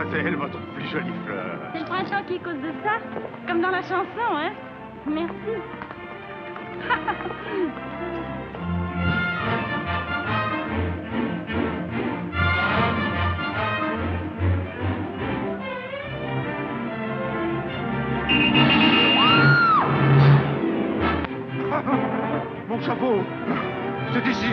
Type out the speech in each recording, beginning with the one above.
mademoiselle, votre plus jolie fleur. C'est le printemps qui est cause de ça, comme dans la chanson, hein? Merci. Mon chapeau, c'est ici.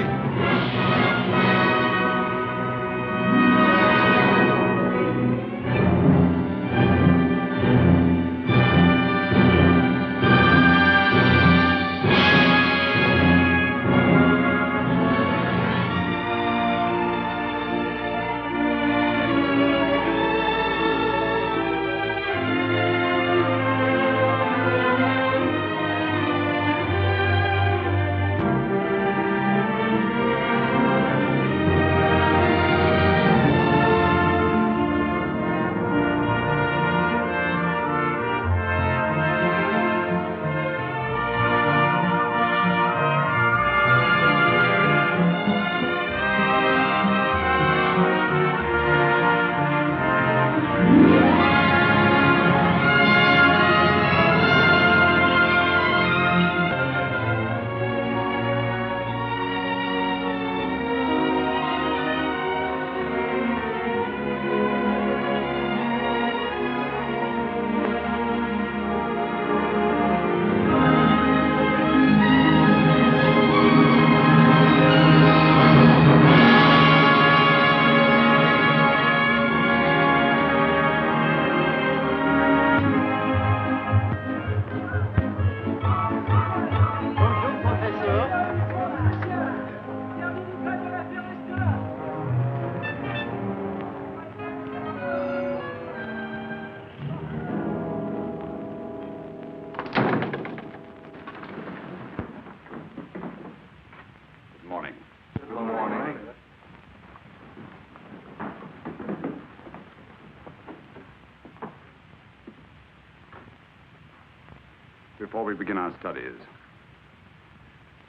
Before we begin our studies,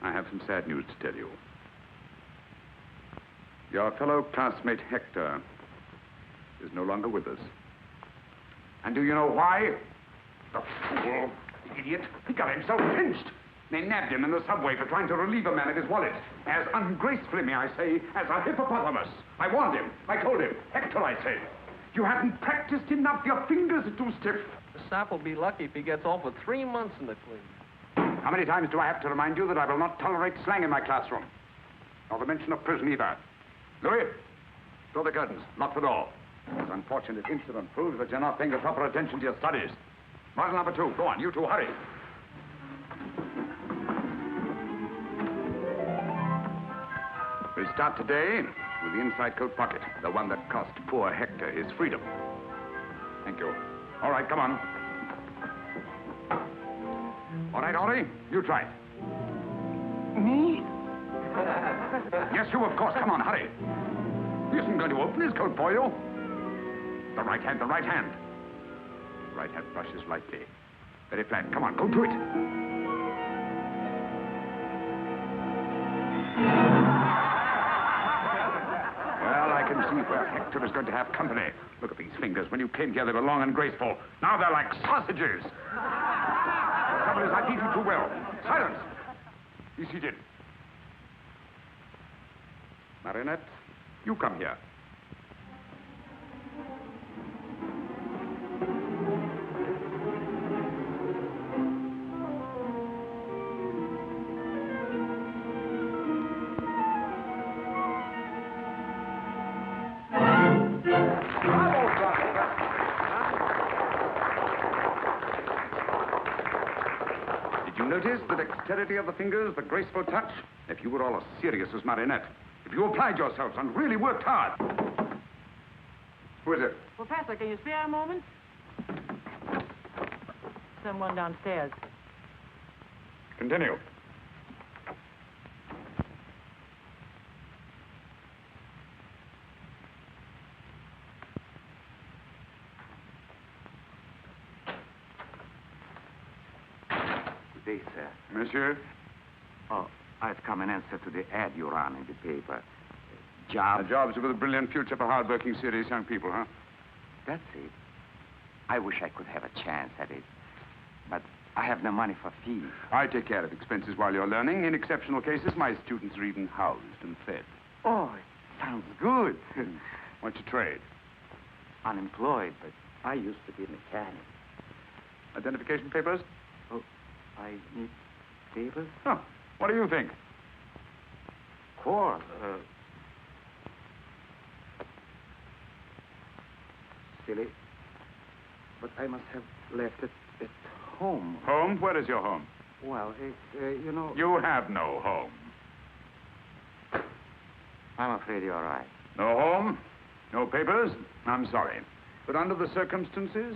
I have some sad news to tell you. Your fellow classmate Hector is no longer with us. And do you know why? The fool, the idiot, he got himself pinched. They nabbed him in the subway for trying to relieve a man of his wallet. As ungracefully, may I say, as a hippopotamus. I warned him. I told him. Hector, I said, you haven't practiced enough. Your fingers are too stiff. The sap will be lucky if he gets off with 3 months in the clean. How many times do I have to remind you that I will not tolerate slang in my classroom? Nor the mention of prison either. Louis, draw the curtains. Lock the door. This unfortunate incident proves that you're not paying the proper attention to your studies. Model number 2. Go on, you two, hurry. We'll start today with the inside coat pocket, the one that cost poor Hector his freedom. Thank you. All right, come on. All right, Awry, you try it. Me? Yes, you, of course. Come on, hurry. He isn't going to open his coat for you. The right hand, the right hand. Right hand brushes lightly. Very flat. Come on, go to it. Well, I can see where Hector is going to have company. Look at these fingers. When you came here, they were long and graceful. Now they're like sausages. The trouble is, I beat you too well. Silence. Be seated. Marinette, you come here. Notice the dexterity of the fingers, the graceful touch? If you were all as serious as Marinette, if you applied yourselves and really worked hard. Who is it? Professor, can you spare a moment? Someone downstairs. Continue. Good day, sir. Monsieur? Oh, I've come in answer to the ad you ran in the paper. Job? Jobs with a brilliant future for hard-working, serious young people, huh? That's it. I wish I could have a chance at it. But I have no money for fees. I take care of expenses while you're learning. In exceptional cases, my students are even housed and fed. Oh, it sounds good. What's your trade? Unemployed, but I used to be a mechanic. Identification papers? Oh, I need papers? Huh. What do you think? Of course. Silly. But I must have left it at home. Home? Where is your home? Well, it's, you know... You have no home. I'm afraid you're right. No home? No papers? I'm sorry. But under the circumstances?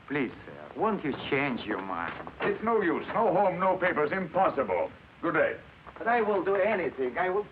Please, sir, won't you change your mind? It's no use. No home, no papers. Impossible. Good day. But I will do anything. I will...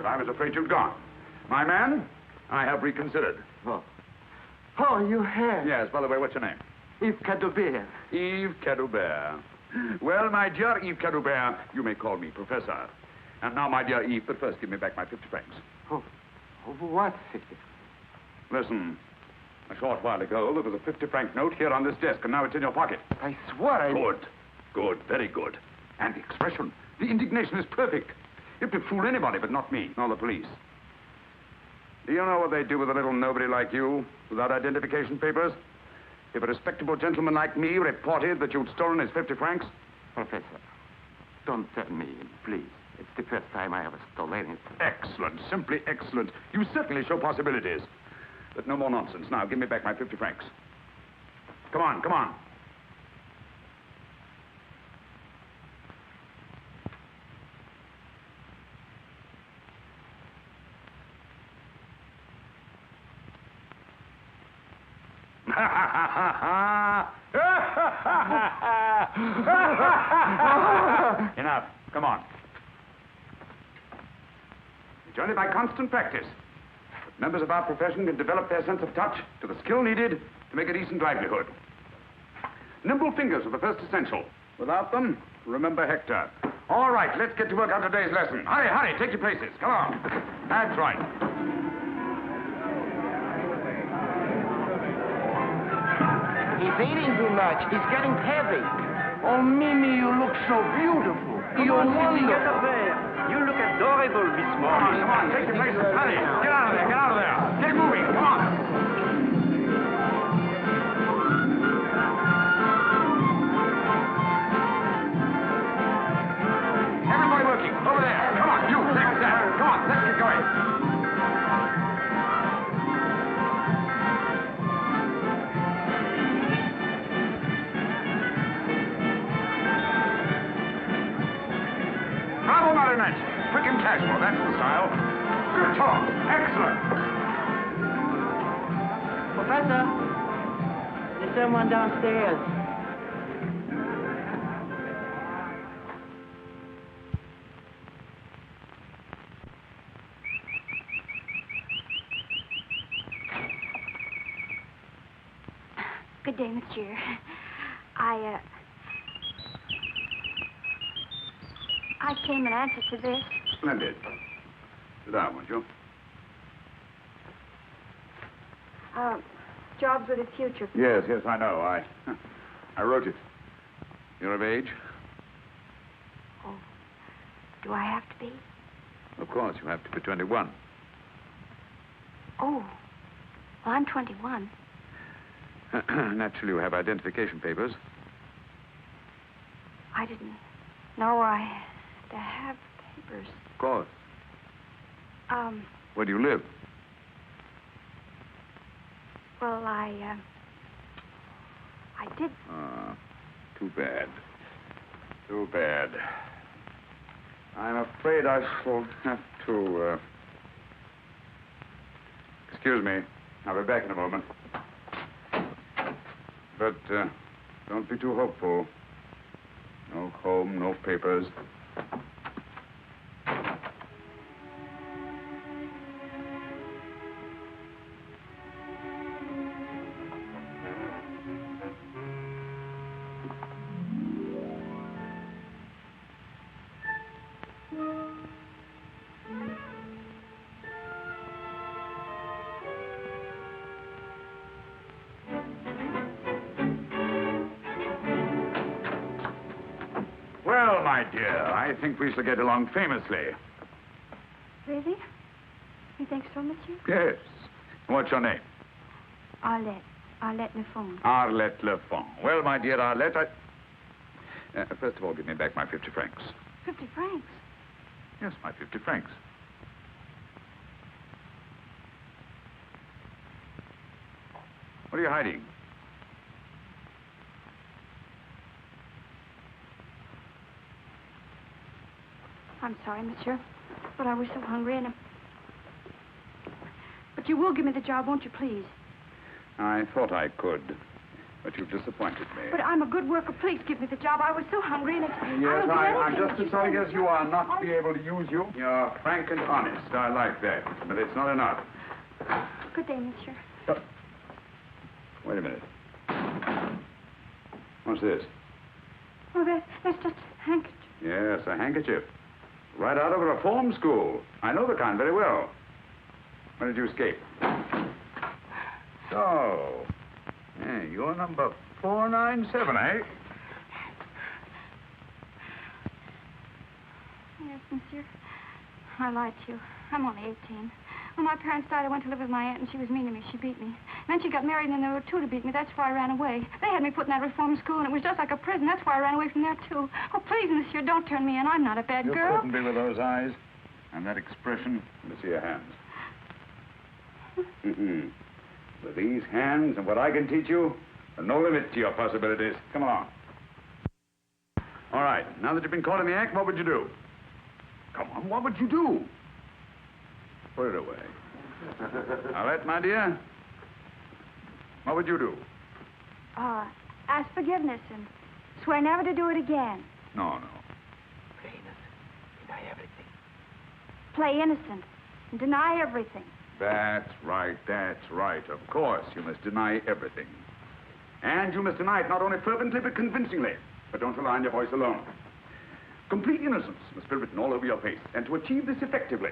I was afraid you'd gone. My man, I have reconsidered. Oh. Oh, you have? Yes, by the way, what's your name? Yves Cadoubert. Yves Cadoubert. Well, my dear Yves Cadoubert, you may call me Professor. And now, my dear Yves, but first give me back my 50 francs. Oh, what 50? Listen, a short while ago, there was a 50-franc note here on this desk, and now it's in your pocket. I swear I... Good. Good, very good. And the expression, the indignation is perfect. It would fool anybody, but not me, nor the police. Do you know what they do with a little nobody like you, without identification papers? If a respectable gentleman like me reported that you'd stolen his 50 francs... Professor, don't tell me, please. It's the first time I ever stole anything. Excellent, simply excellent. You certainly show possibilities. But no more nonsense. Now, give me back my 50 francs. Come on, come on. Enough. Come on. It's only by constant practice that members of our profession can develop their sense of touch to the skill needed to make a decent livelihood. Nimble fingers are the first essential. Without them, remember Hector. All right, let's get to work on today's lesson. Hurry, hurry, take your places. Come on. That's right. He's eating too much. He's getting heavy. Oh, Mimi, you look so beautiful. You're wonderful. Get up there. You look adorable this Come on, morning. come on, take your places. Hurry. Get out of there, get out of there. Get moving, come on. Everybody working. Over there. Come on, you, next that. Come on, let's get going. Bravo, Marionette. Quick and casual, that's the style. Good talk. Excellent. Professor, there's someone downstairs. Good day, monsieur. I came in answer to this. Splendid. Sit down, won't you? Jobs with a future. Yes, yes, I know. I wrote it. You're of age? Oh, do I have to be? Of course, you have to be 21. Oh, well, I'm 21. Naturally, you have identification papers. I didn't know I had to have papers. Of course. Where do you live? Well, I did. Too bad. Too bad. I'm afraid I shall have to Excuse me. I'll be back in a moment. But don't be too hopeful. No home, no papers. Well, my dear, I think we shall get along famously. Really? You think so, monsieur? Yes. What's your name? Arlette. Arlette Lefond. Arlette Lefond. Well, my dear Arlette, first of all, give me back my 50 francs. 50 francs? Yes, my 50 francs. What are you hiding? I'm sorry, monsieur, but I was so hungry and... But you will give me the job, won't you, please? I thought I could, but you've disappointed me. But I'm a good worker. Please give me the job. I was so hungry and... Yes, I'm just as sorry as you are not to be able to use you. You're frank and honest. I like that, but it's not enough. Good day, monsieur. Wait a minute. What's this? Oh, that's just a handkerchief. Yes, a handkerchief. Right out of a reform school. I know the kind very well. When did you escape? So, you're number 497, eh? Yes, monsieur. I lied to you. I'm only 18. When my parents died, I went to live with my aunt, and she was mean to me. She beat me. Then she got married, and then there were two to beat me. That's why I ran away. They had me put in that reform school, and it was just like a prison. That's why I ran away from there, too. Oh, please, monsieur, don't turn me in. I'm not a bad girl. You couldn't be with those eyes and that expression. Let me see your hands. With these hands and what I can teach you, there are no limits to your possibilities. Come along. All right, now that you've been caught in the act, what would you do? Come on, what would you do? Put it away. Arlette, my dear, what would you do? Ask forgiveness and swear never to do it again. No. Play innocent. Deny everything. Play innocent and deny everything. That's right. Of course, you must deny everything. And you must deny it not only fervently, but convincingly. But don't rely on your voice alone. Complete innocence must be written all over your face. And to achieve this effectively,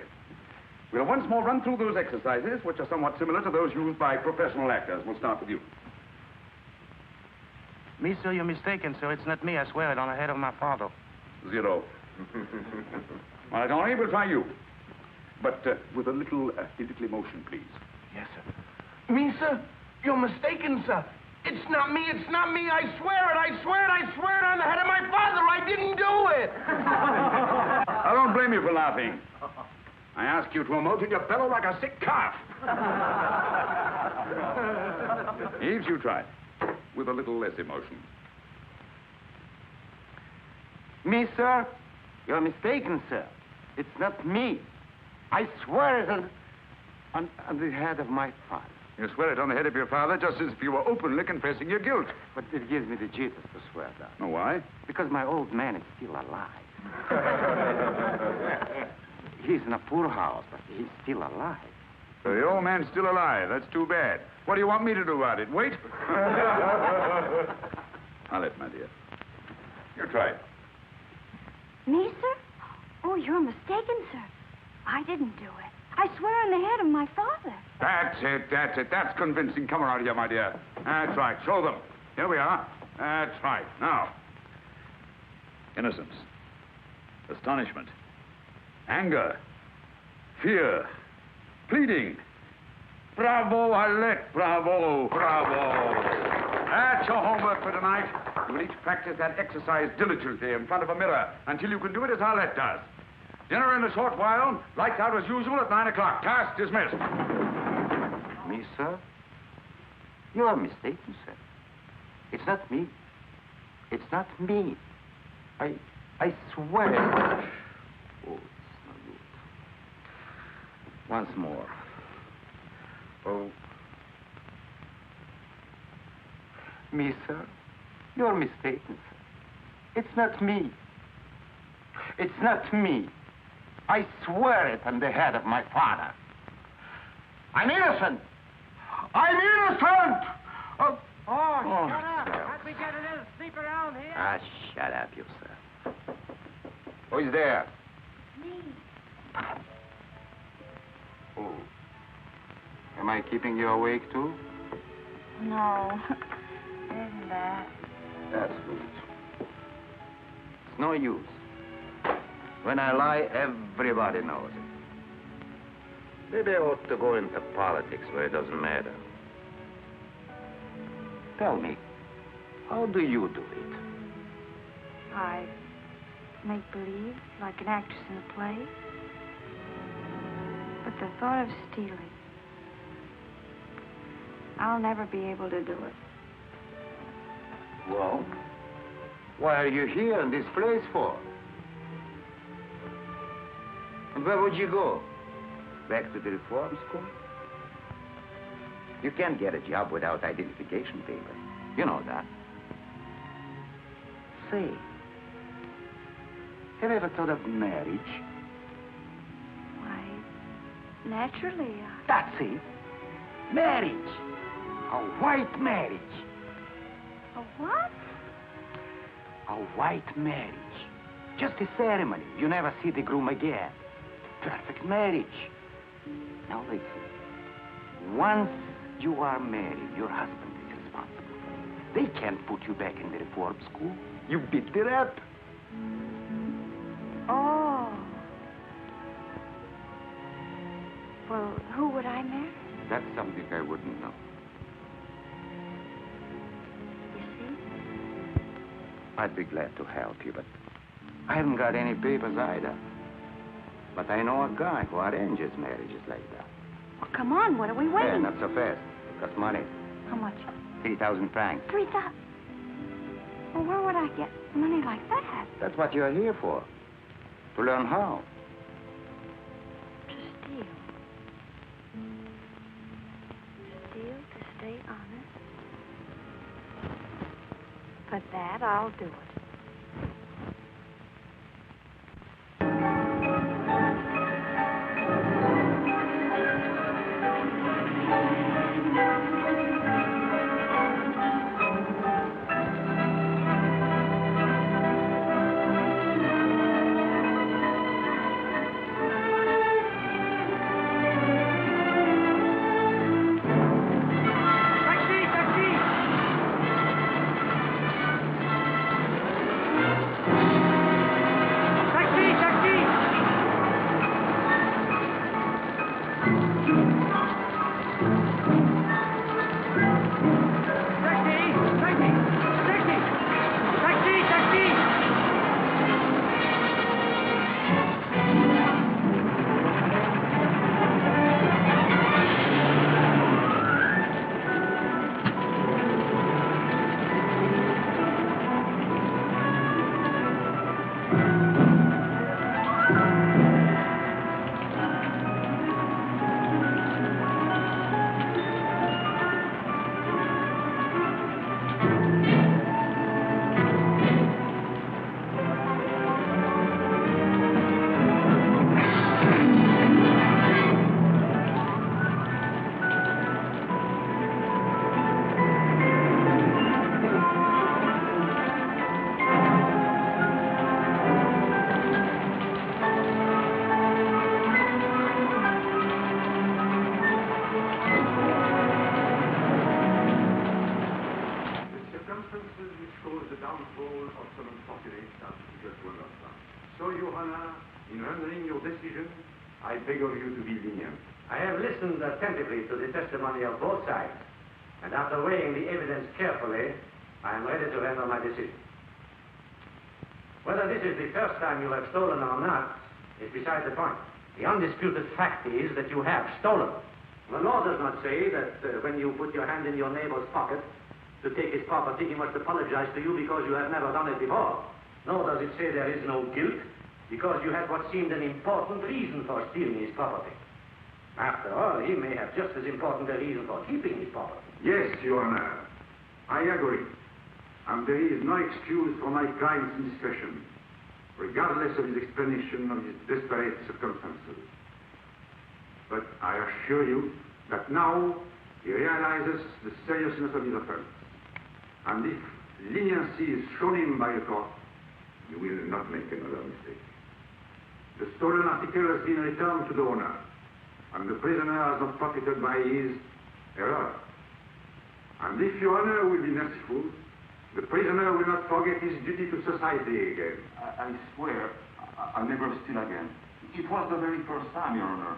we'll once more run through those exercises, which are somewhat similar to those used by professional actors. We'll start with you. Me, sir, you're mistaken, sir. It's not me, I swear it, on the head of my father. 0. All right, Henri, we'll try you. But with a little emotion, please. Yes, sir. Me, sir? You're mistaken, sir. It's not me. I swear it on the head of my father. I didn't do it. I don't blame you for laughing. I ask you to emote and you bellow like a sick calf. Eves, you try. With a little less emotion. Me, sir? You're mistaken, sir. It's not me. I swear it on the head of my father. You swear it on the head of your father just as if you were openly confessing your guilt. But it gives me the jitters to swear that. No, why? Because my old man is still alive. He's in a poorhouse, but he's still alive. So the old man's still alive. That's too bad. What do you want me to do about it? Wait? Arlette, my dear. You try it. Me, sir? Oh, you're mistaken, sir. I didn't do it. I swear on the head of my father. That's it. That's convincing. Come around here, my dear. That's right. Show them. Here we are. That's right. Now. Innocence. Astonishment. Anger. Fear. Pleading. Bravo, Arlette. Bravo. That's your homework for tonight. You will each practice that exercise diligently in front of a mirror until you can do it as Arlette does. Dinner in a short while. Lights out as usual at 9 o'clock. Task dismissed. Me, sir? You are mistaken, sir. It's not me. It's not me. I swear it. Oh, it's not good. Once more. Oh. Me, sir? You're mistaken, sir. It's not me. It's not me. I swear it on the head of my father. I'm innocent. I'm innocent! Oh, shut up. sir. Can't we get a little sleep around here? Ah, shut up, you, sir. Who is there? Me. Oh. Am I keeping you awake, too? No. Isn't that? That's good. It's no use. When I lie, everybody knows it. Maybe I ought to go into politics where it doesn't matter. Tell me, how do you do it? I make believe, like an actress in a play. But the thought of stealing, I'll never be able to do it. Well, why are you here in this place for? And where would you go? Back to the reform school? You can't get a job without identification paper. You know that. Say, have you ever thought of marriage? Why, naturally, That's it. Marriage. A white marriage. A what? A white marriage. Just a ceremony. You never see the groom again. Perfect marriage. Now listen. Once you are married, your husband is responsible. They can't put you back in the reform school. You beat it up. Oh. Well, who would I marry? That's something I wouldn't know. You see? I'd be glad to help you, but I haven't got any papers either. But I know a guy who arranges marriages like that. Well, come on, what are we waiting? Not so fast. It costs money. How much? 3,000 francs. 3,000. Well, where would I get money like that? That's what you're here for. To learn how. To steal. Steal to stay honest. For that, I'll do it. I beg of you to be lenient. I have listened attentively to the testimony of both sides, and after weighing the evidence carefully, I am ready to render my decision. Whether this is the first time you have stolen or not is beside the point. The undisputed fact is that you have stolen. The law does not say that when you put your hand in your neighbor's pocket to take his property, he must apologize to you because you have never done it before. Nor does it say there is no guilt because you had what seemed an important reason for stealing his property. After all, he may have just as important a reason for keeping his property. Yes, Your Honor. I agree. And there is no excuse for my client's indiscretion, regardless of his explanation of his desperate circumstances. But I assure you that now he realizes the seriousness of his offense. And if leniency is shown him by the court, you will not make another mistake. The stolen article has been returned to the owner, and the prisoner has not profited by his error. And if Your Honor will be merciful, the prisoner will not forget his duty to society again. I swear I'll never steal again. It was the very first time, Your Honor.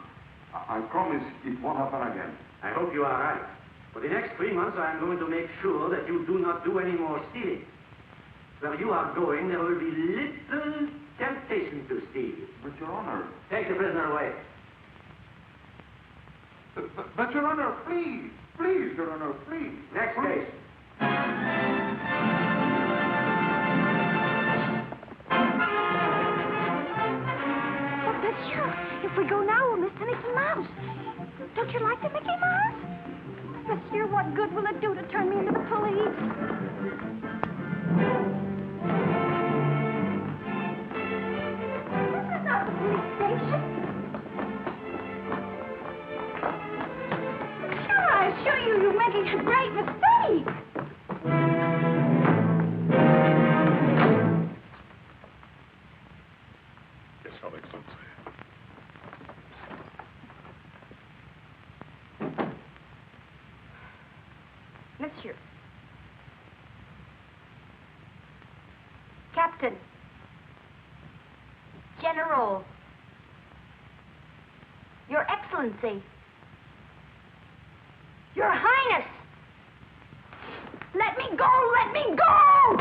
I promise it won't happen again. I hope you are right. For the next 3 months, I am going to make sure that you do not do any more stealing. Where you are going, there will be little temptation to steal. But, Your Honor... Take the prisoner away. But Your Honor, please. Please, Your Honor, please. Next case. But monsieur, if we go now, we'll miss the Mickey Mouse. Don't you like the Mickey Mouse? Monsieur, what good will it do to turn me into the police? This is not the police station. Sure, I assure you, you're making a great mistake. Yes, Your Excellency. Monsieur. Captain. General. Your Excellency. Your Highness. Let me go! Let me go!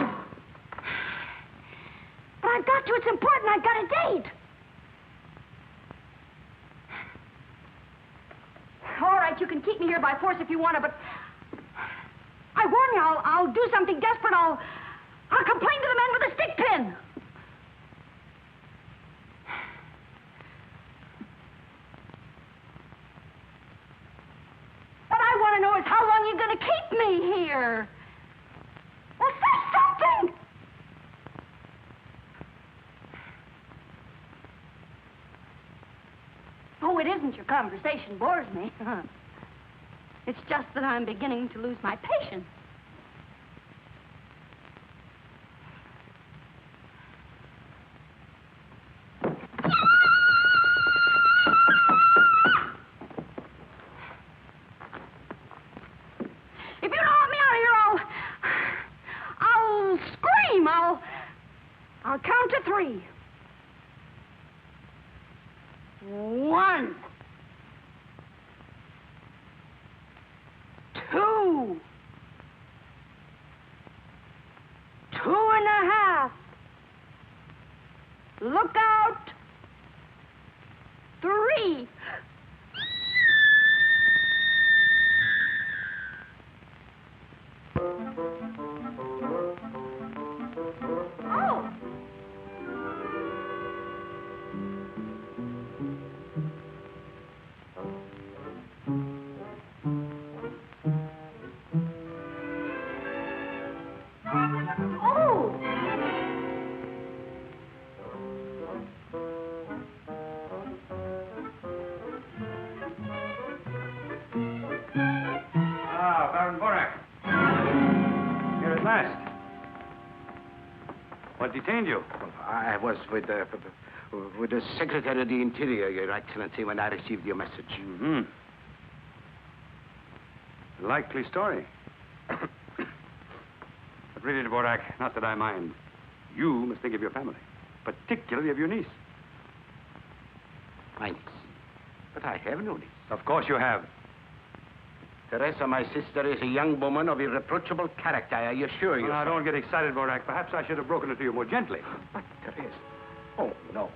But I've got to. It's important. I've got a date. All right, you can keep me here by force if you want to, but I warn you, I'll do something desperate. I'll complain to the men with a stick pin. What I want to know is how long you're going to keep me here. Well, say something. Oh, it isn't your conversation bores me. It's just that I'm beginning to lose my patience. If you don't let me out of here, I'll scream. I'll count to 3. 1, 2, 2.5. Look out. 3. Oh. What detained you? I was with the Secretary of the Interior, Your Excellency, when I received your message. Mm-hmm. Likely story. But really, Dvorak, not that I mind. You must think of your family, particularly of your niece. My niece. But I have no niece. Of course you have. Teresa, my sister, is a young woman of irreproachable character, I assure you. Now, don't get excited, Dvorak. Perhaps I should have broken it to you more gently. But, Teresa... Oh, no.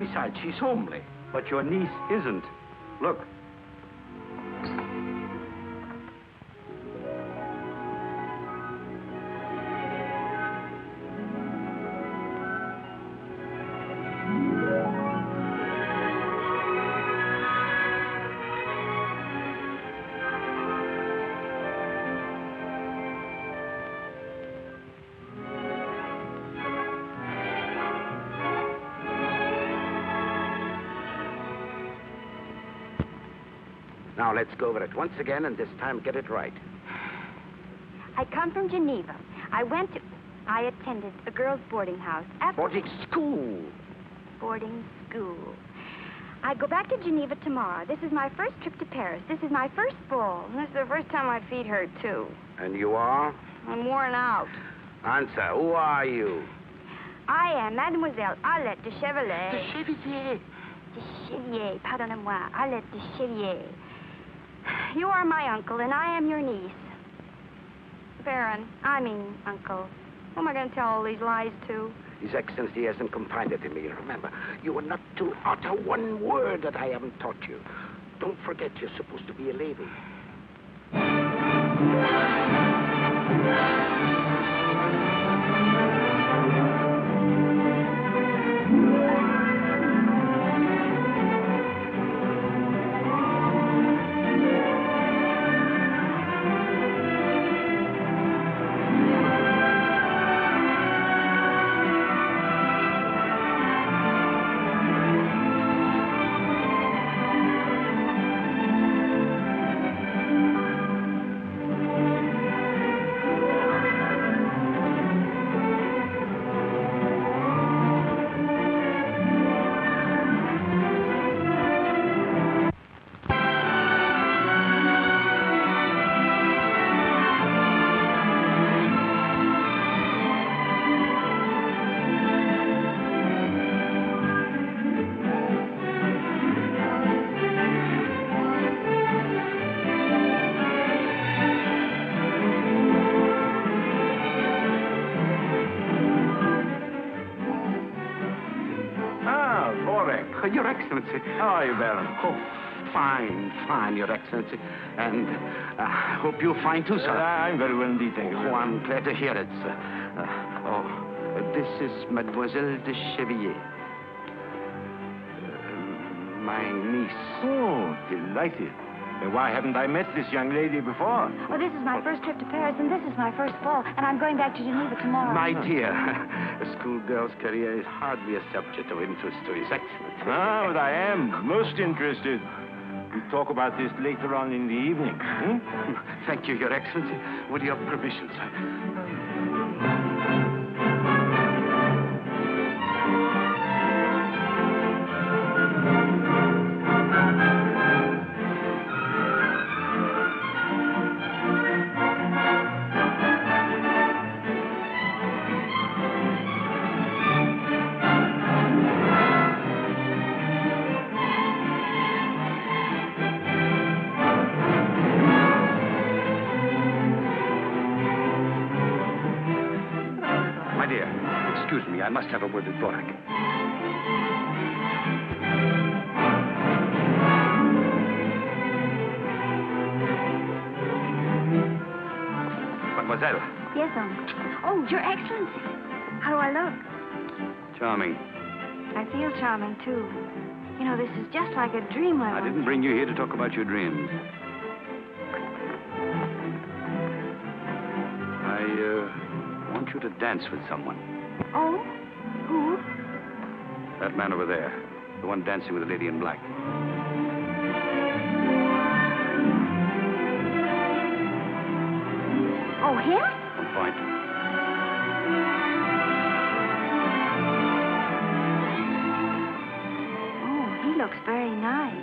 Besides, she's homely. But your niece isn't. Look. Now, let's go over it once again, and this time get it right. I come from Geneva. I attended a girls' boarding house. Boarding school. Boarding school. I go back to Geneva tomorrow. This is my first trip to Paris. This is my first ball. And this is the first time my feet hurt, too. And you are? I'm worn out. Answer, who are you? I am Mademoiselle Arlette de Chevalier. De Chevalier. De Chevalier, pardonnez-moi. Arlette de Chevalier. You are my uncle, and I am your niece. Uncle. Who am I going to tell all these lies to? His Excellency hasn't confided in me. Remember, you are not to utter one word that I haven't taught you. Don't forget you're supposed to be a lady. Your Excellency. How are you, Baron? Oh, fine, Your Excellency. And I hope you're fine too, sir. I'm very well indeed, thank you. Oh, I'm glad to hear it, sir. This is Mademoiselle de Chevalier. My niece. Oh, delighted. Why haven't I met this young lady before? Well, this is my first trip to Paris, and this is my first ball, and I'm going back to Geneva tomorrow. My dear, a schoolgirl's career is hardly a subject of interest to His Excellency. Ah, but I am most interested. We'll talk about this later on in the evening. Thank you, Your Excellency. With your permission, sir. I must have a word with Borak. Mademoiselle. Yes, Uncle. Oh, Your Excellency. How do I look? Charming. I feel charming, too. You know, this is just like a dream I didn't bring you here to talk about your dreams. I want you to dance with someone. Oh? Who? That man over there. The one dancing with the lady in black. Oh, him? On point. Oh, he looks very nice.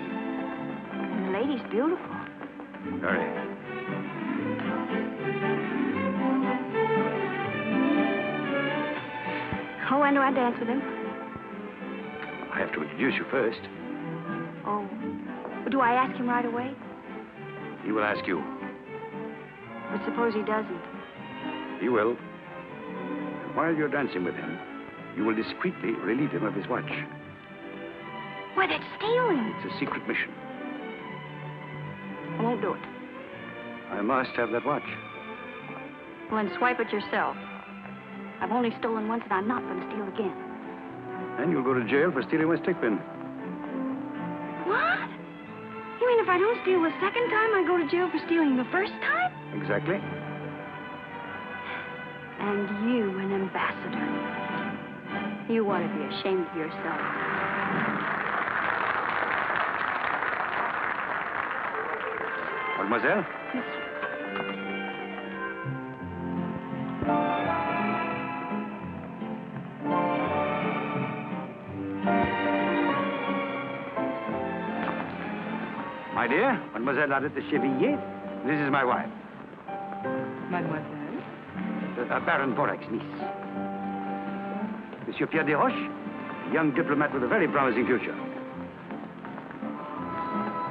And the lady's beautiful. Very. Oh, when do I dance with him? I have to introduce you first. Oh. Do I ask him right away? He will ask you. But suppose he doesn't? He will. And while you're dancing with him, you will discreetly relieve him of his watch. Why, that's stealing. It's a secret mission. I won't do it. I must have that watch. Well, then swipe it yourself. I've only stolen once, and I'm not going to steal again. And you'll go to jail for stealing my stick pin. What? You mean if I don't steal the second time, I go to jail for stealing the first time? Exactly. And you, an ambassador. You ought to be ashamed of yourself. Mademoiselle? My dear, Mademoiselle Adolphe de Chevillier, this is my wife. Mademoiselle? Baron Borak's niece. Monsieur Pierre Desroches, a young diplomat with a very promising future.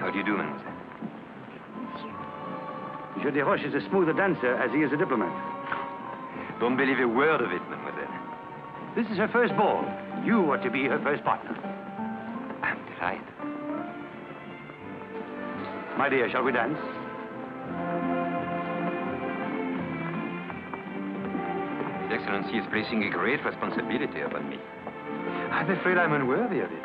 How do you do, mademoiselle? Monsieur Desroches is as smooth a dancer as he is a diplomat. Don't believe a word of it, mademoiselle. This is her first ball. You are to be her first partner. I'm delighted. My dear, shall we dance? His Excellency is placing a great responsibility upon me. I'm afraid I'm unworthy of it.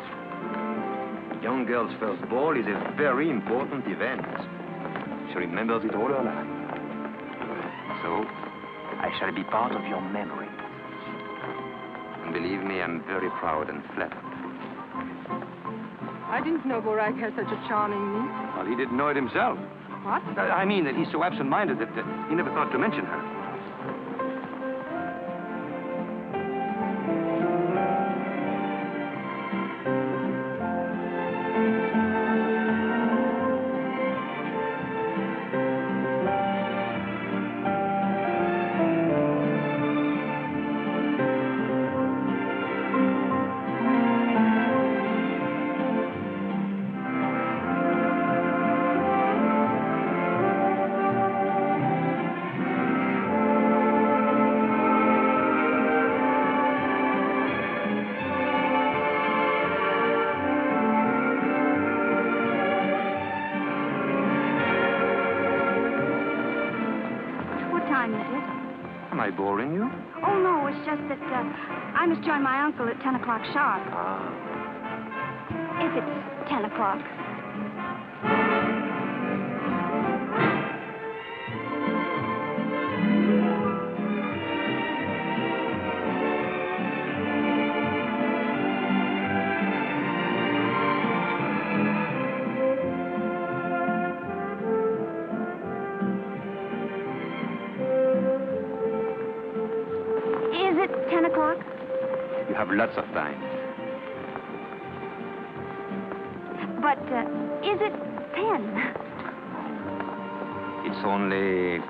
A young girl's first ball is a very important event. She remembers it all her life. So, I shall be part of your memory. And believe me, I'm very proud and flattered. I didn't know Borak had such a charming niece. Well, he didn't know it himself. What? I mean that he's so absent-minded that he never thought to mention her. Am I boring you? Oh, no, it's just that I must join my uncle at 10 o'clock sharp. If it's 10 o'clock. You have lots of time. But is it 10? It's only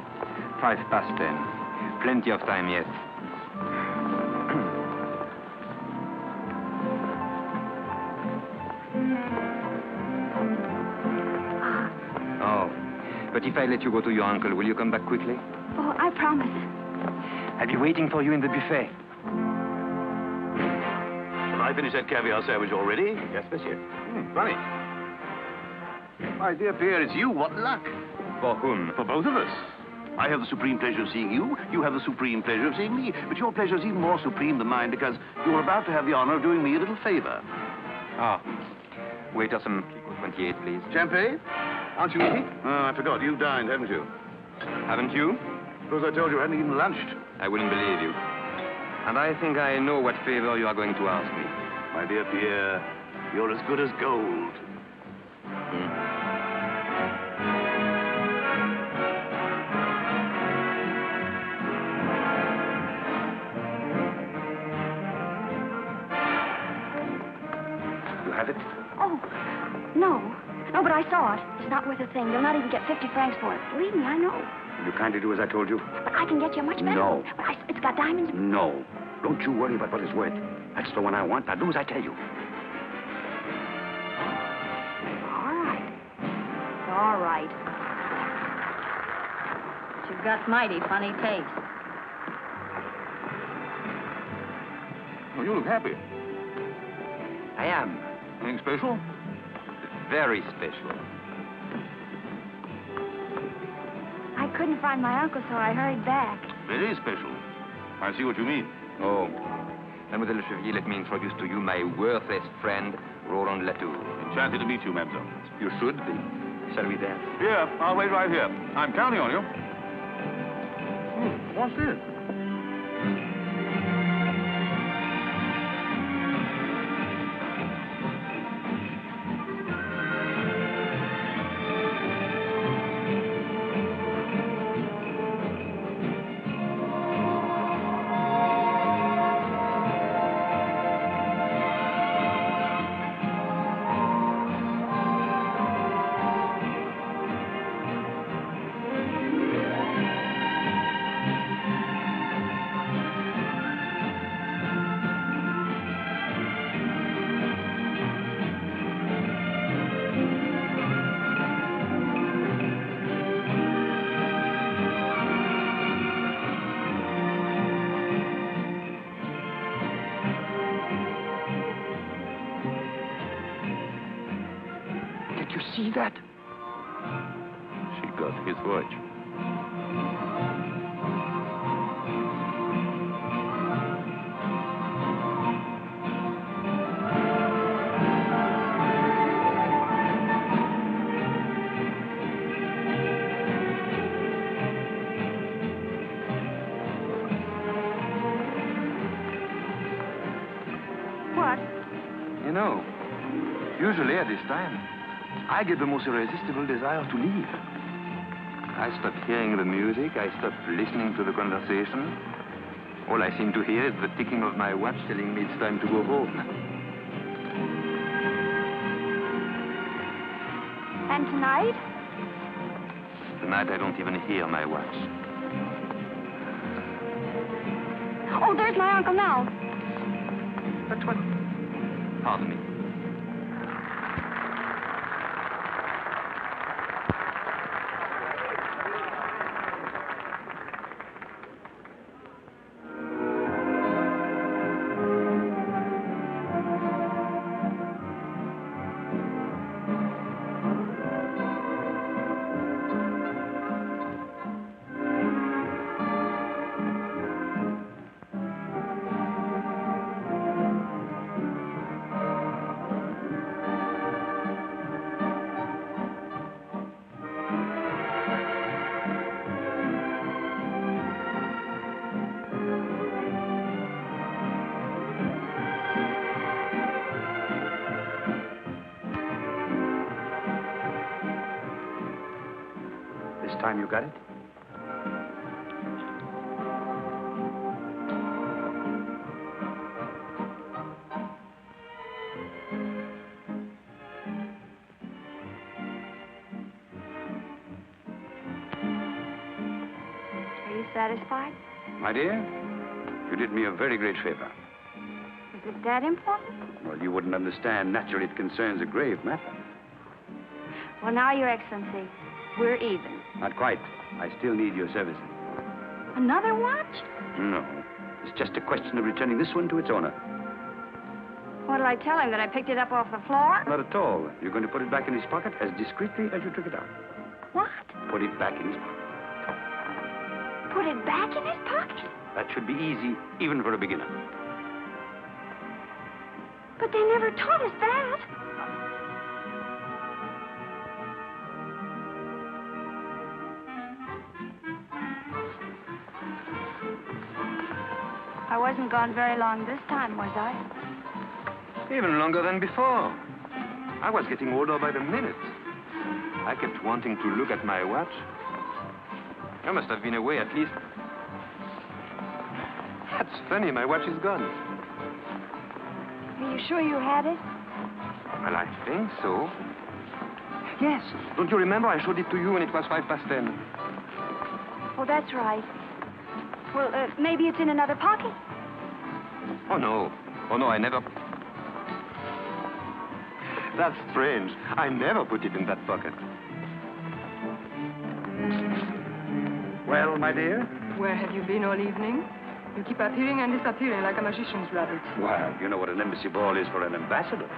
10:05. Plenty of time yet. Oh, but if I let you go to your uncle, will you come back quickly? Oh, I promise. I'll be waiting for you in the buffet. I finished that caviar sandwich already? Yes, monsieur. Funny. My dear Pierre, it's you. What luck. For whom? For both of us. I have the supreme pleasure of seeing you. You have the supreme pleasure of seeing me. But your pleasure is even more supreme than mine because you're about to have the honor of doing me a little favor. Ah. Waiter, some Pico 28, please. Champagne? Aren't you eating? Oh, I forgot. You've dined, haven't you? Haven't you? Suppose I told you I hadn't even lunched. I wouldn't believe you. And I think I know what favor you are going to ask me. My dear Pierre, you're as good as gold. You have it? Oh, no. No, but I saw it. It's not worth a thing. You'll not even get 50 francs for it. Believe me, I know. Will you kindly do as I told you? But I can get you a much better. No. But it's got diamonds. No. Don't you worry about what it's worth. That's the one I want. Now do as I tell you. All right. All right. But you've got mighty funny taste. Oh, you look happy. I am. Anything special? Very special. I couldn't find my uncle, so I hurried back. Very special. I see what you mean. Oh. Mademoiselle Le Chevalier, let me introduce to you my worthless friend, Roland Latour. Enchanted to meet you, mademoiselle. You should be. Shall we dance? Here, I'll wait right here. I'm counting on you. What's this? see that? She got his watch. You know, usually at this time, I get the most irresistible desire to leave. I stop hearing the music, I stop listening to the conversation. All I seem to hear is the ticking of my watch telling me it's time to go home. And tonight? Tonight I don't even hear my watch. Oh, there's my uncle now. But what? Pardon me. Time you got it? Are you satisfied? My dear, you did me a very great favor. Is it that important? Well, you wouldn't understand. Naturally, it concerns a grave matter. Well, now, Your Excellency, we're even. Not quite. I still need your services. Another watch? No. It's just a question of returning this one to its owner. What'll I tell him, that I picked it up off the floor? Not at all. You're going to put it back in his pocket as discreetly as you took it out. What? Put it back in his pocket. Put it back in his pocket? That should be easy, even for a beginner. But they never taught us that. I wasn't gone very long this time, was I? Even longer than before. I was getting older by the minute. I kept wanting to look at my watch. I must have been away at least. That's funny, my watch is gone. Are you sure you had it? Well, I think so. Yes. Don't you remember I showed it to you when it was 10:05? Oh, that's right. Well, maybe it's in another pocket. Oh, no. Oh, no, I never... That's strange. I never put it in that pocket. Well, my dear? Where have you been all evening? You keep appearing and disappearing like a magician's rabbit. Well, you know what an embassy ball is for an ambassador.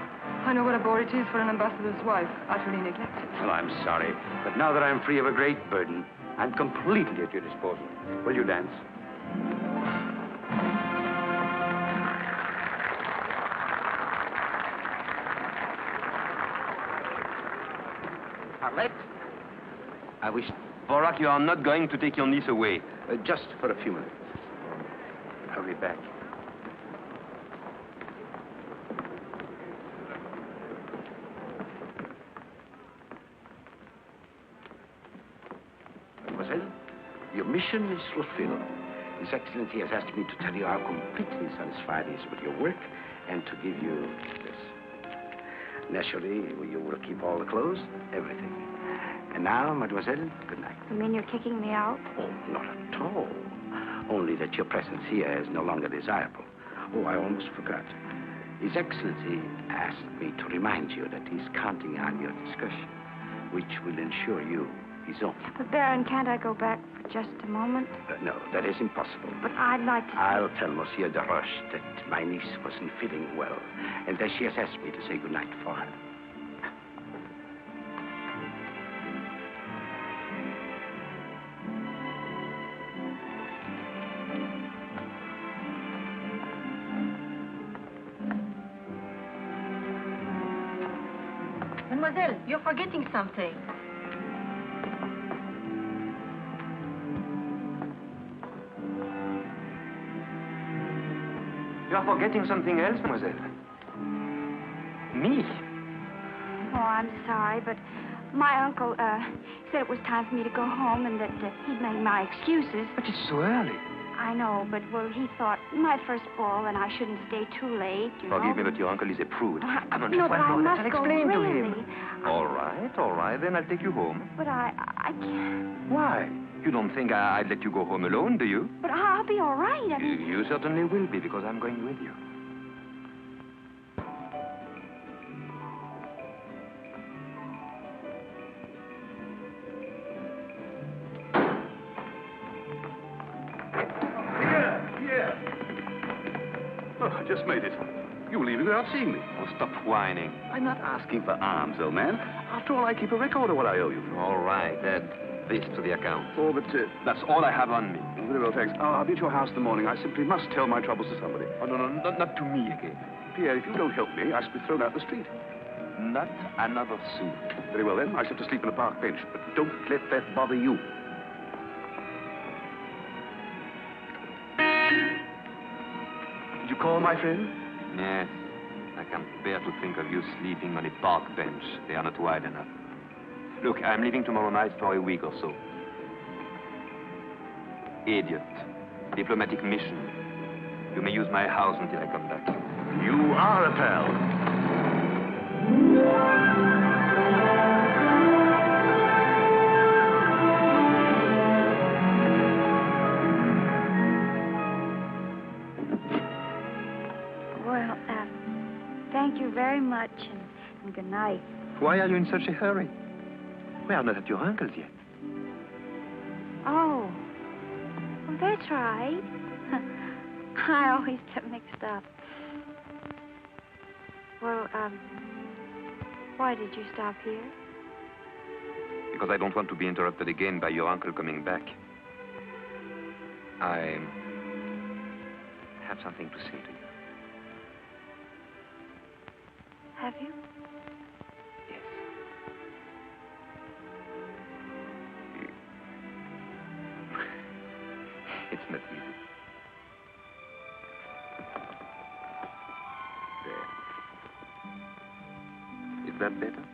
I know what a bore it is for an ambassador's wife, utterly neglected. Well, I'm sorry, but now that I'm free of a great burden, I'm completely at your disposal. Will you dance? Arlette? I wish... Borak, you are not going to take your niece away. Just for a few minutes. I'll be back. Mademoiselle, your mission is fulfilled. His Excellency has asked me to tell you how completely satisfied he is with your work and to give you this. Naturally, you will keep all the clothes, everything. And now, mademoiselle, good night. You mean you're kicking me out? Oh, not at all. Only that your presence here is no longer desirable. Oh, I almost forgot. His Excellency asked me to remind you that he's counting on your discretion, which will ensure you his own. But, Baron, can't I go back for just a moment? No, that is impossible. But I'd like to... I'll tell Monsieur de Roche that my niece wasn't feeling well, and that she has asked me to say good night for her. Mademoiselle, you're forgetting something. You're forgetting something else, mademoiselle. Me? Oh, I'm sorry, but my uncle, said it was time for me to go home and that he'd make my excuses. But it's so early. I know, but, well, he thought my first ball and I shouldn't stay too late, you know. Forgive me, but your uncle is a prude. Come on, No, just but one I more. must I'll go, explain to really. him. All right, then I'll take you home. But I can't. Why? You don't think I'd let you go home alone, do you? But I'll be all right. I mean... You certainly will be, because I'm going with you. Pierre! Oh, I just made it. You were leaving without seeing me. Oh, stop whining. I'm not asking for alms, old man. After all, I keep a record of what I owe you. All right, add this to the account. Oh, but That's all I have on me. very well, thanks. I'll be at your house in the morning. I simply must tell my troubles to somebody. Oh, no, not to me again. Pierre, if you don't help me, I shall be thrown out the street. Not another sou. Very well, then. I shall have to sleep on a park bench. But don't let that bother you. Did you call, my friend? Yes. I can't bear to think of you sleeping on a park bench. They are not wide enough. Look, I'm leaving tomorrow night for a week or so. Idiot. Diplomatic mission. You may use my house until I come back. You are a pal. Well, thank you very much, and good night. Why are you in such a hurry? We are not at your uncle's yet. Oh. Well, that's right. I always get mixed up. Well, why did you stop here? Because I don't want to be interrupted again by your uncle coming back. I have something to say to you. Have you? Yes. It's not easy. There. Is that better?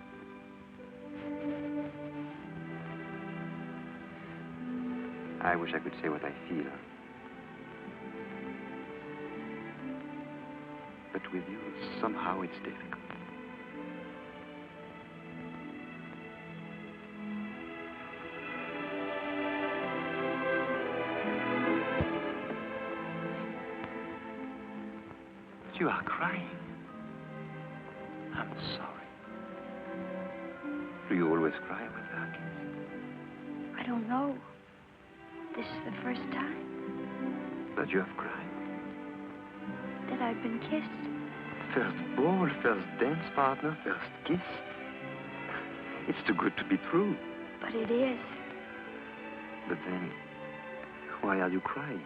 I wish I could say what I feel. But with you, somehow it's difficult. You are crying. I'm sorry. Do you always cry with that? I don't know. This is the first time That you have cried? that I've been kissed. First ball, first dance partner, first kiss. It's too good to be true. But it is. But then, why are you crying?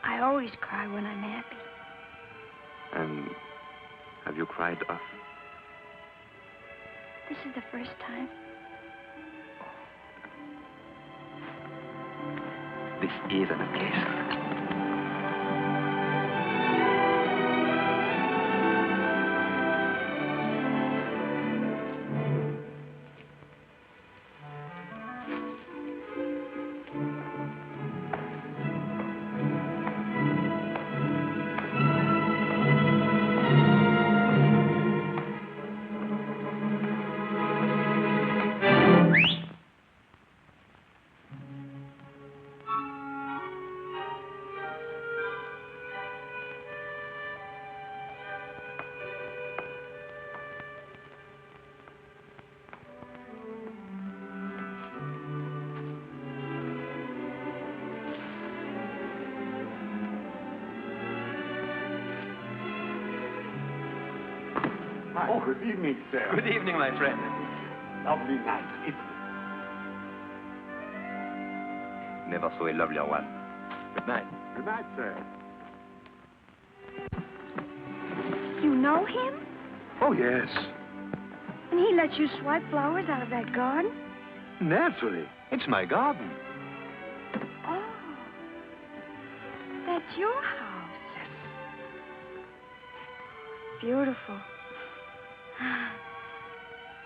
I always cry when I'm happy. And have you cried often? This is the first time. This is an occasion. Oh, good evening, sir. Good evening, my friend. Lovely night, isn't it? Never saw a lovelier one. Good night. Good night, sir. You know him? Oh, yes. he let you swipe flowers out of that garden? Naturally. It's my garden. Oh. That's your house. Beautiful.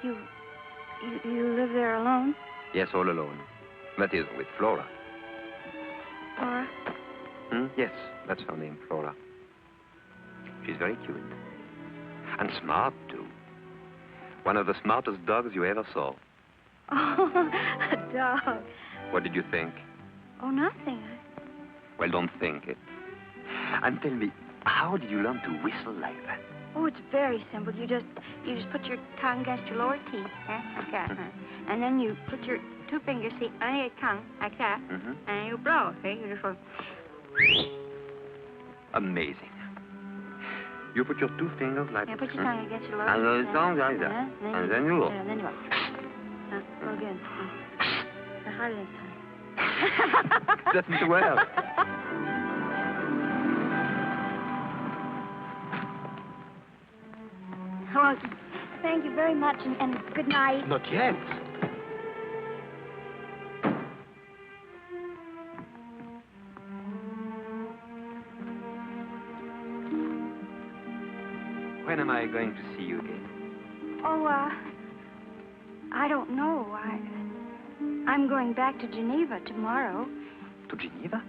You live there alone? Yes, all alone. That is, with Flora. Flora? Yes, that's her name, Flora. She's very cute. And smart, too. One of the smartest dogs you ever saw. Oh, a dog. What did you think? Oh, nothing. Well, don't think it. And tell me, how did you learn to whistle like that? Oh, it's very simple. You just put your tongue against your lower teeth, like that, and then you put your two fingers, see, under your tongue, like that, and you blow, see? You just go... Amazing. You put your two fingers like... Yeah, put your tongue against your lower and teeth. your tongue like that. And then you go. And then you go. Go again. Harder this time. Doesn't well. Oh, thank you very much, and good night. Not yet. When am I going to see you again? Oh, I don't know. I'm going back to Geneva tomorrow. To Geneva?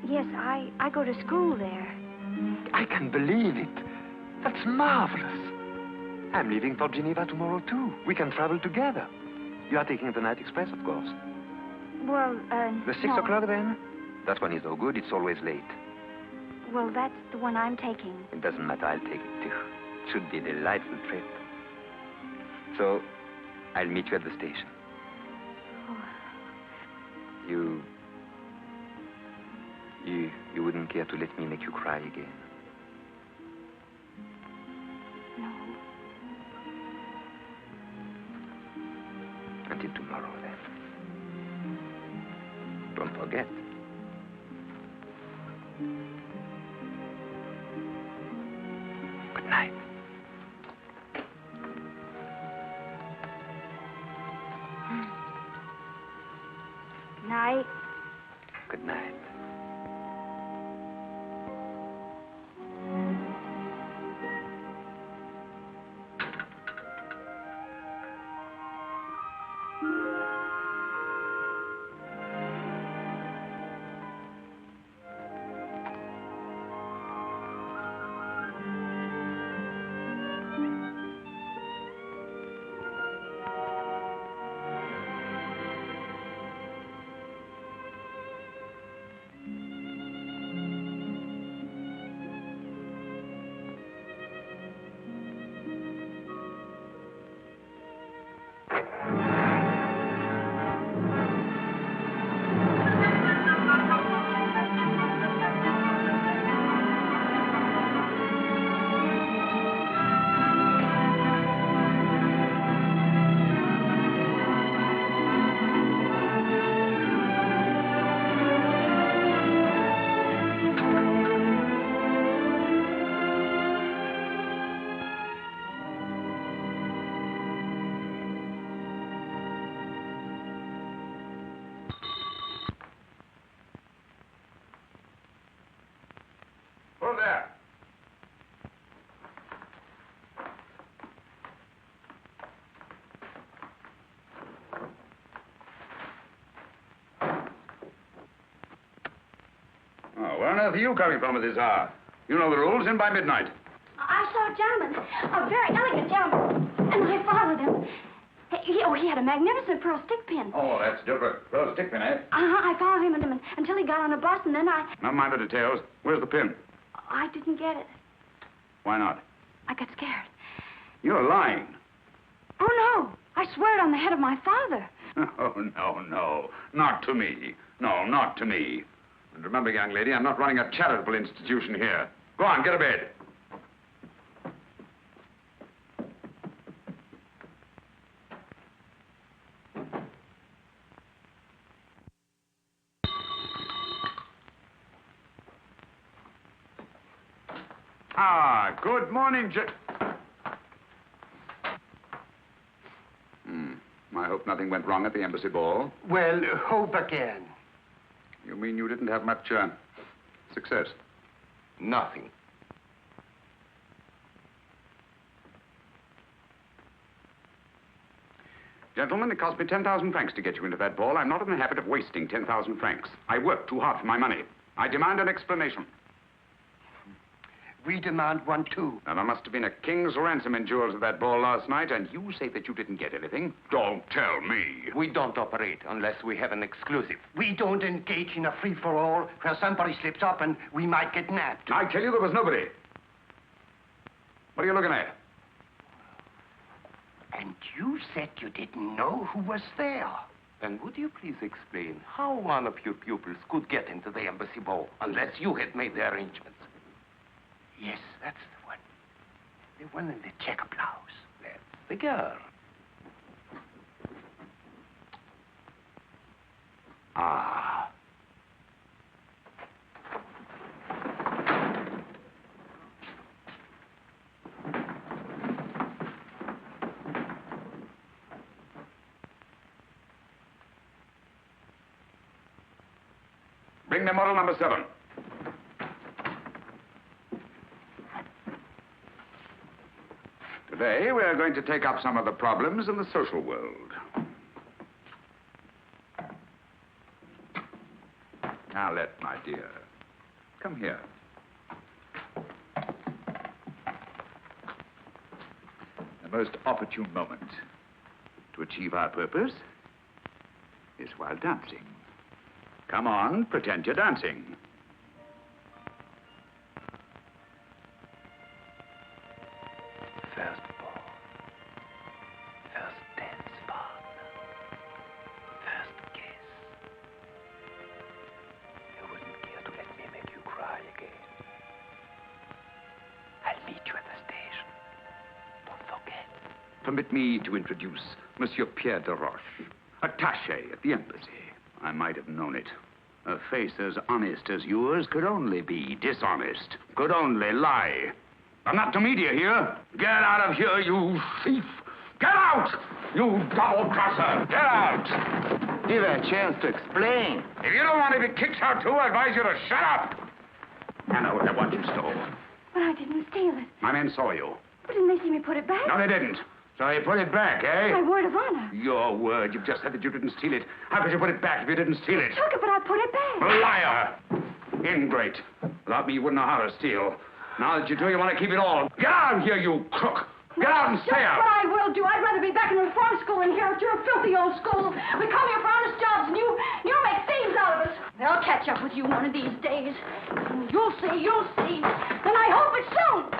Yes, I go to school there. I can't believe it. That's marvelous. I'm leaving for Geneva tomorrow, too. We can travel together. You are taking the night express, of course. Well, The 6 no. o'clock, then? That one is no good. It's always late. Well, that's the one I'm taking. It doesn't matter. I'll take it, too. It should be a delightful trip. So, I'll meet you at the station. Oh. You wouldn't care to let me make you cry again? No. Until tomorrow, then. Don't forget. Good night. Night. Good night. Who's there? Oh, where on earth are you coming from at this hour? You know the rules, in by midnight. I saw a gentleman, a very elegant gentleman, and I followed him. He had a magnificent pearl stick pin. Oh, that's different. Pearl stick pin, eh? I followed him until he got on a bus, and then Now mind the details. Where's the pin? I didn't get it. Why not? I got scared. You're lying. Oh, no. I swear it on the head of my father. Oh, no. Not to me. No, not to me. And remember, young lady, I'm not running a charitable institution here. Go on, get to bed. Good morning, hope nothing went wrong at the embassy ball? Well, hope again. You mean you didn't have much success? Nothing. Gentlemen, it cost me 10,000 francs to get you into that ball. I'm not in the habit of wasting 10,000 francs. I worked too hard for my money. I demand an explanation. We demand one, too. Now, there must have been a king's ransom in jewels at that ball last night, and you say that you didn't get anything? Don't tell me. We don't operate unless we have an exclusive. We don't engage in a free-for-all where somebody slips up and we might get nabbed. I tell you, there was nobody. What are you looking at? And you said you didn't know who was there. Then would you please explain how one of your pupils could get into the embassy ball unless you had made the arrangements? Yes, that's the one. The one in the checker blouse. That's the girl. Ah. Bring me model number 7. Today, we are going to take up some of the problems in the social world. Now, my dear, come here. The most opportune moment to achieve our purpose is while dancing. Come on, pretend you're dancing. First ball. First dance partner. First kiss. You wouldn't care to let me make you cry again. I'll meet you at the station. Don't forget. Permit me to introduce Monsieur Pierre de Roche, attaché at the embassy. I might have known it. A face as honest as yours could only be dishonest, could only lie. I'm not to media here. Get out of here, you thief! Get out! You double-crosser! Get out! Give her a chance to explain. If you don't want to be kicked out too, I advise you to shut up! I know what I want you stole. But I didn't steal it. My men saw you. But didn't they see me put it back? No, they didn't. So you put it back, eh? My word of honor. Your word. You've just said that you didn't steal it. How could you put it back if you didn't steal it? I took it, but I put it back. Liar! Ingrate. Without me, you wouldn't know how to steal. Now that you do, you want to keep it all. Get out of here, you crook! Get out and stay out! That's what I will do. I'd rather be back in the reform school than here at your filthy old school. We come here for honest jobs, and you make thieves out of us. They'll catch up with you one of these days. You'll see, and I hope it's soon.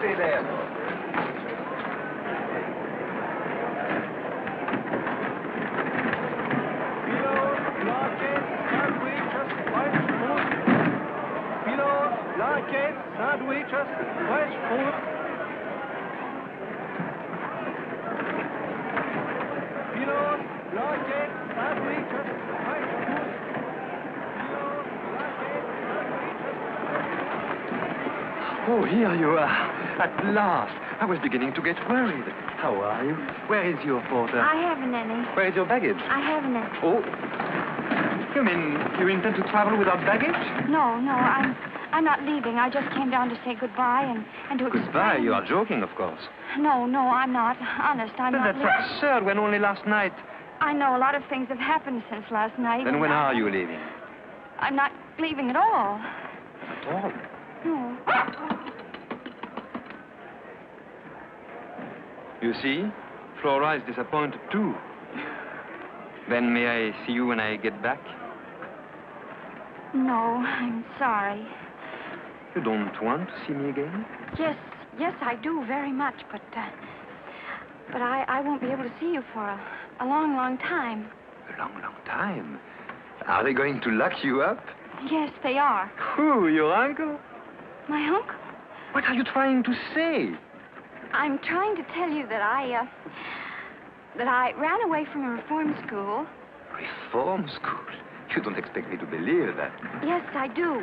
Stay there. Sandwiches, fresh food. Pillows, blankets, sandwiches, fresh food. Pillows, blankets, sandwiches. Oh, here you are. At last. I was beginning to get worried. How are you? Where is your porter? I haven't any. Where is your baggage? I haven't any. Oh. You mean you intend to travel without baggage? No, I'm not leaving. I just came down to say goodbye and to explain. Goodbye? You are joking, of course. No, I'm not. Honest, I'm not. That's absurd when only last night. I know a lot of things have happened since last night. Then when are you leaving? I'm not leaving at all. At all? No. You see, Flora is disappointed too. Then may I see you when I get back? No, I'm sorry. You don't want to see me again? Yes, I do very much, but I won't be able to see you for a long, long time. A long, long time? Are they going to lock you up? Yes, they are. Who, your uncle? My uncle? What are you trying to say? I'm trying to tell you that I ran away from a reform school. Reform school? You don't expect me to believe that. Yes, I do.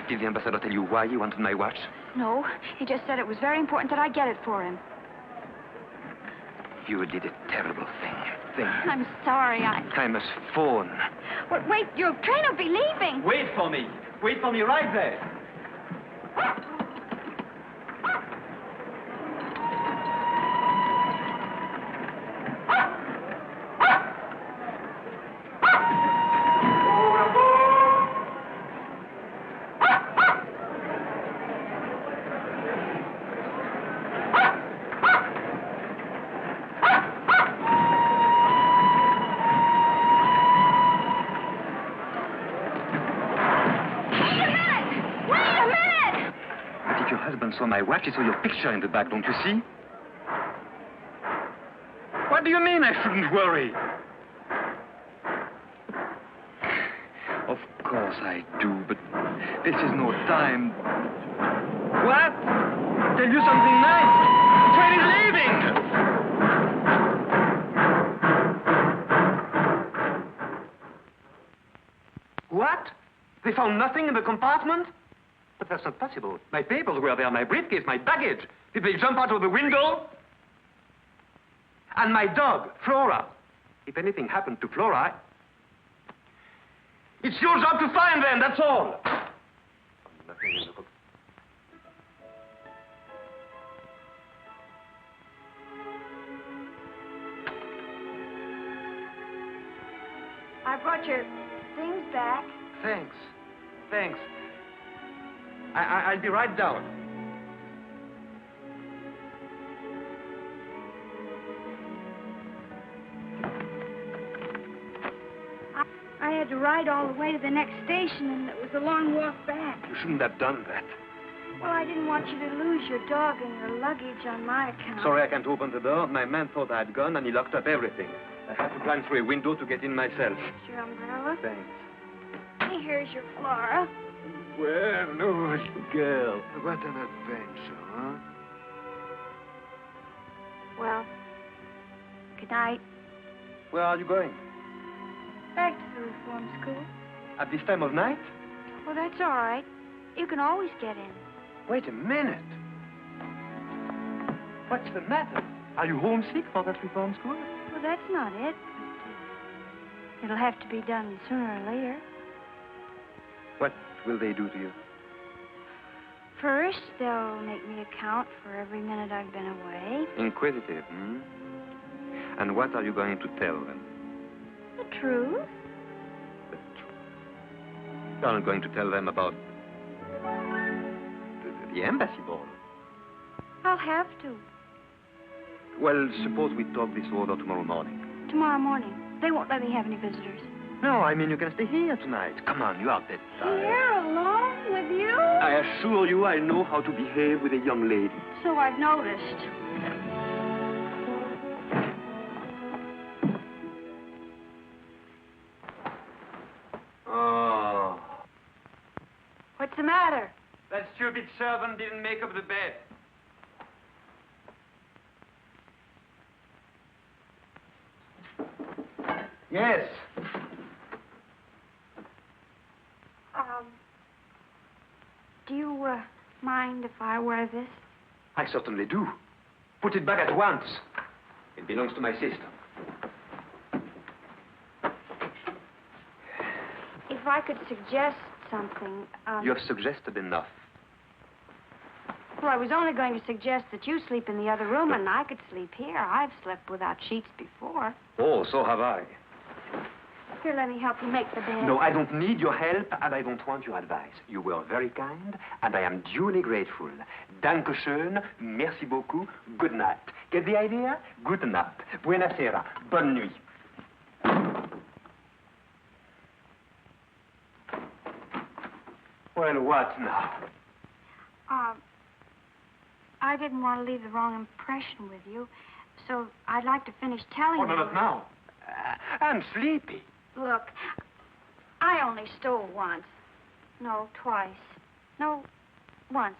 Did the ambassador tell you why he wanted my watch? No, he just said it was very important that I get it for him. You did a terrible thing. I'm sorry, I must phone. But wait, your train will be leaving. Wait for me. Wait for me right there. Saw my watch, he saw your picture in the back, don't you see? What do you mean I shouldn't worry? Of course I do, but this is no time. What? Tell you something nice. The train is leaving. What? They found nothing in the compartment? But that's not possible. My papers were there, my briefcase, my baggage. Did they jump out of the window? And my dog, Flora. If anything happened to Flora, it's your job to find them, that's all. Nothing in the book. I brought your things back. Thanks. Thanks. I'll be right down. I had to ride all the way to the next station, and it was a long walk back. You shouldn't have done that. Well, I didn't want you to lose your dog and your luggage on my account. Sorry I can't open the door. My man thought I had gone, and he locked up everything. I had to climb through a window to get in myself. Here's your umbrella. Thanks. And here's your Flora. Well, no, girl. What an adventure, huh? Well, good night. Where are you going? Back to the reform school. At this time of night? Well, that's all right. You can always get in. Wait a minute. What's the matter? Are you homesick for that reform school? Well, that's not it. It'll have to be done sooner or later. What will they do to you? First, they'll make me account for every minute I've been away. Inquisitive, hmm? And what are you going to tell them? The truth. The truth. You're not going to tell them about the embassy ball? I'll have to. Well, suppose we talk this over tomorrow morning. Tomorrow morning. They won't let me have any visitors. No, I mean you can stay here tonight. Come on, you are dead tired. Here, alone with you? I assure you I know how to behave with a young lady. So I've noticed. Oh. What's the matter? That stupid servant didn't make up the bed. Yes. Do you, mind if I wear this? I certainly do. Put it back at once. It belongs to my sister. If I could suggest something, You have suggested enough. Well, I was only going to suggest that you sleep in the other room and I could sleep here. I've slept without sheets before. Oh, so have I. Here, let me help you make the bed. No, I don't need your help, and I don't want your advice. You were very kind, and I am duly grateful. Danke schön, merci beaucoup, good night. Get the idea? Good night. Buena sera. Bonne nuit. Well, what now? I didn't want to leave the wrong impression with you, so I'd like to finish telling you. Oh, no, not now. I'm sleepy. Look, I only stole once. No, twice. No, Once.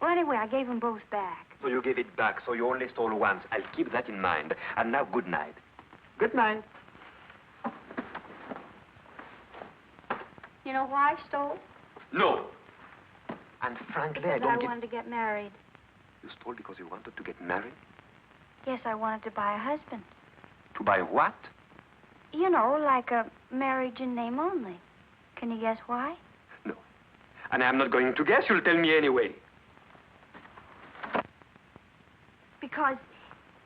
Well, anyway, I gave them both back. So you gave it back, so you only stole once. I'll keep that in mind. And now, good night. Good night. You know why I stole? No. And frankly, Because I don't wanted to get married. You stole because you wanted to get married? Yes, I wanted to buy a husband. To buy what? You know, like a marriage in name only. Can you guess why? No. And I'm not going to guess. You'll tell me anyway. Because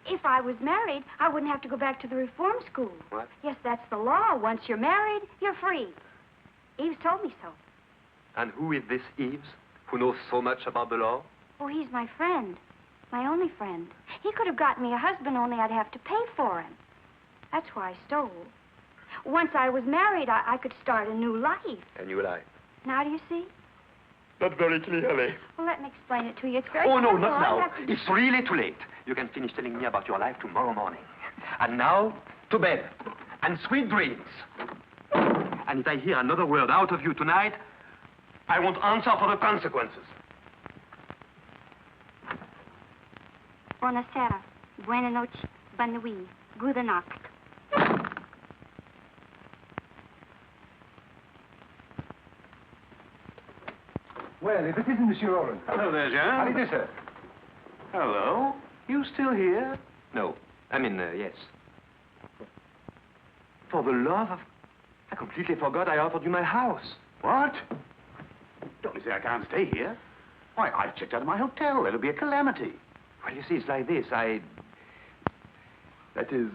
if I was married, I wouldn't have to go back to the reform school. What? Yes, that's the law. Once you're married, you're free. Eves told me so. And who is this Eves, who knows so much about the law? Oh, he's my friend. My only friend. He could have gotten me a husband, only I'd have to pay for him. That's why I stole. Once I was married, I could start a new life. A new life. Now do you see? Not very clearly. Well, let me explain it to you. It's very Oh, no, simple. not I now. have to- It's really too late. You can finish telling me about your life tomorrow morning. And now, to bed. And sweet dreams. And if I hear another word out of you tonight, I won't answer for the consequences. Buonasera. Buona noche. Bonne nuit. Gute Nacht. Well, if it isn't Monsieur Roland. Hello there, Jean. How do you do, sir? Hello. You still here? No. I mean, yes. For the love of... I completely forgot I offered you my house. What? Don't you say I can't stay here? Why, I've checked out of my hotel. It'll be a calamity. Well, you see, it's like this. That is...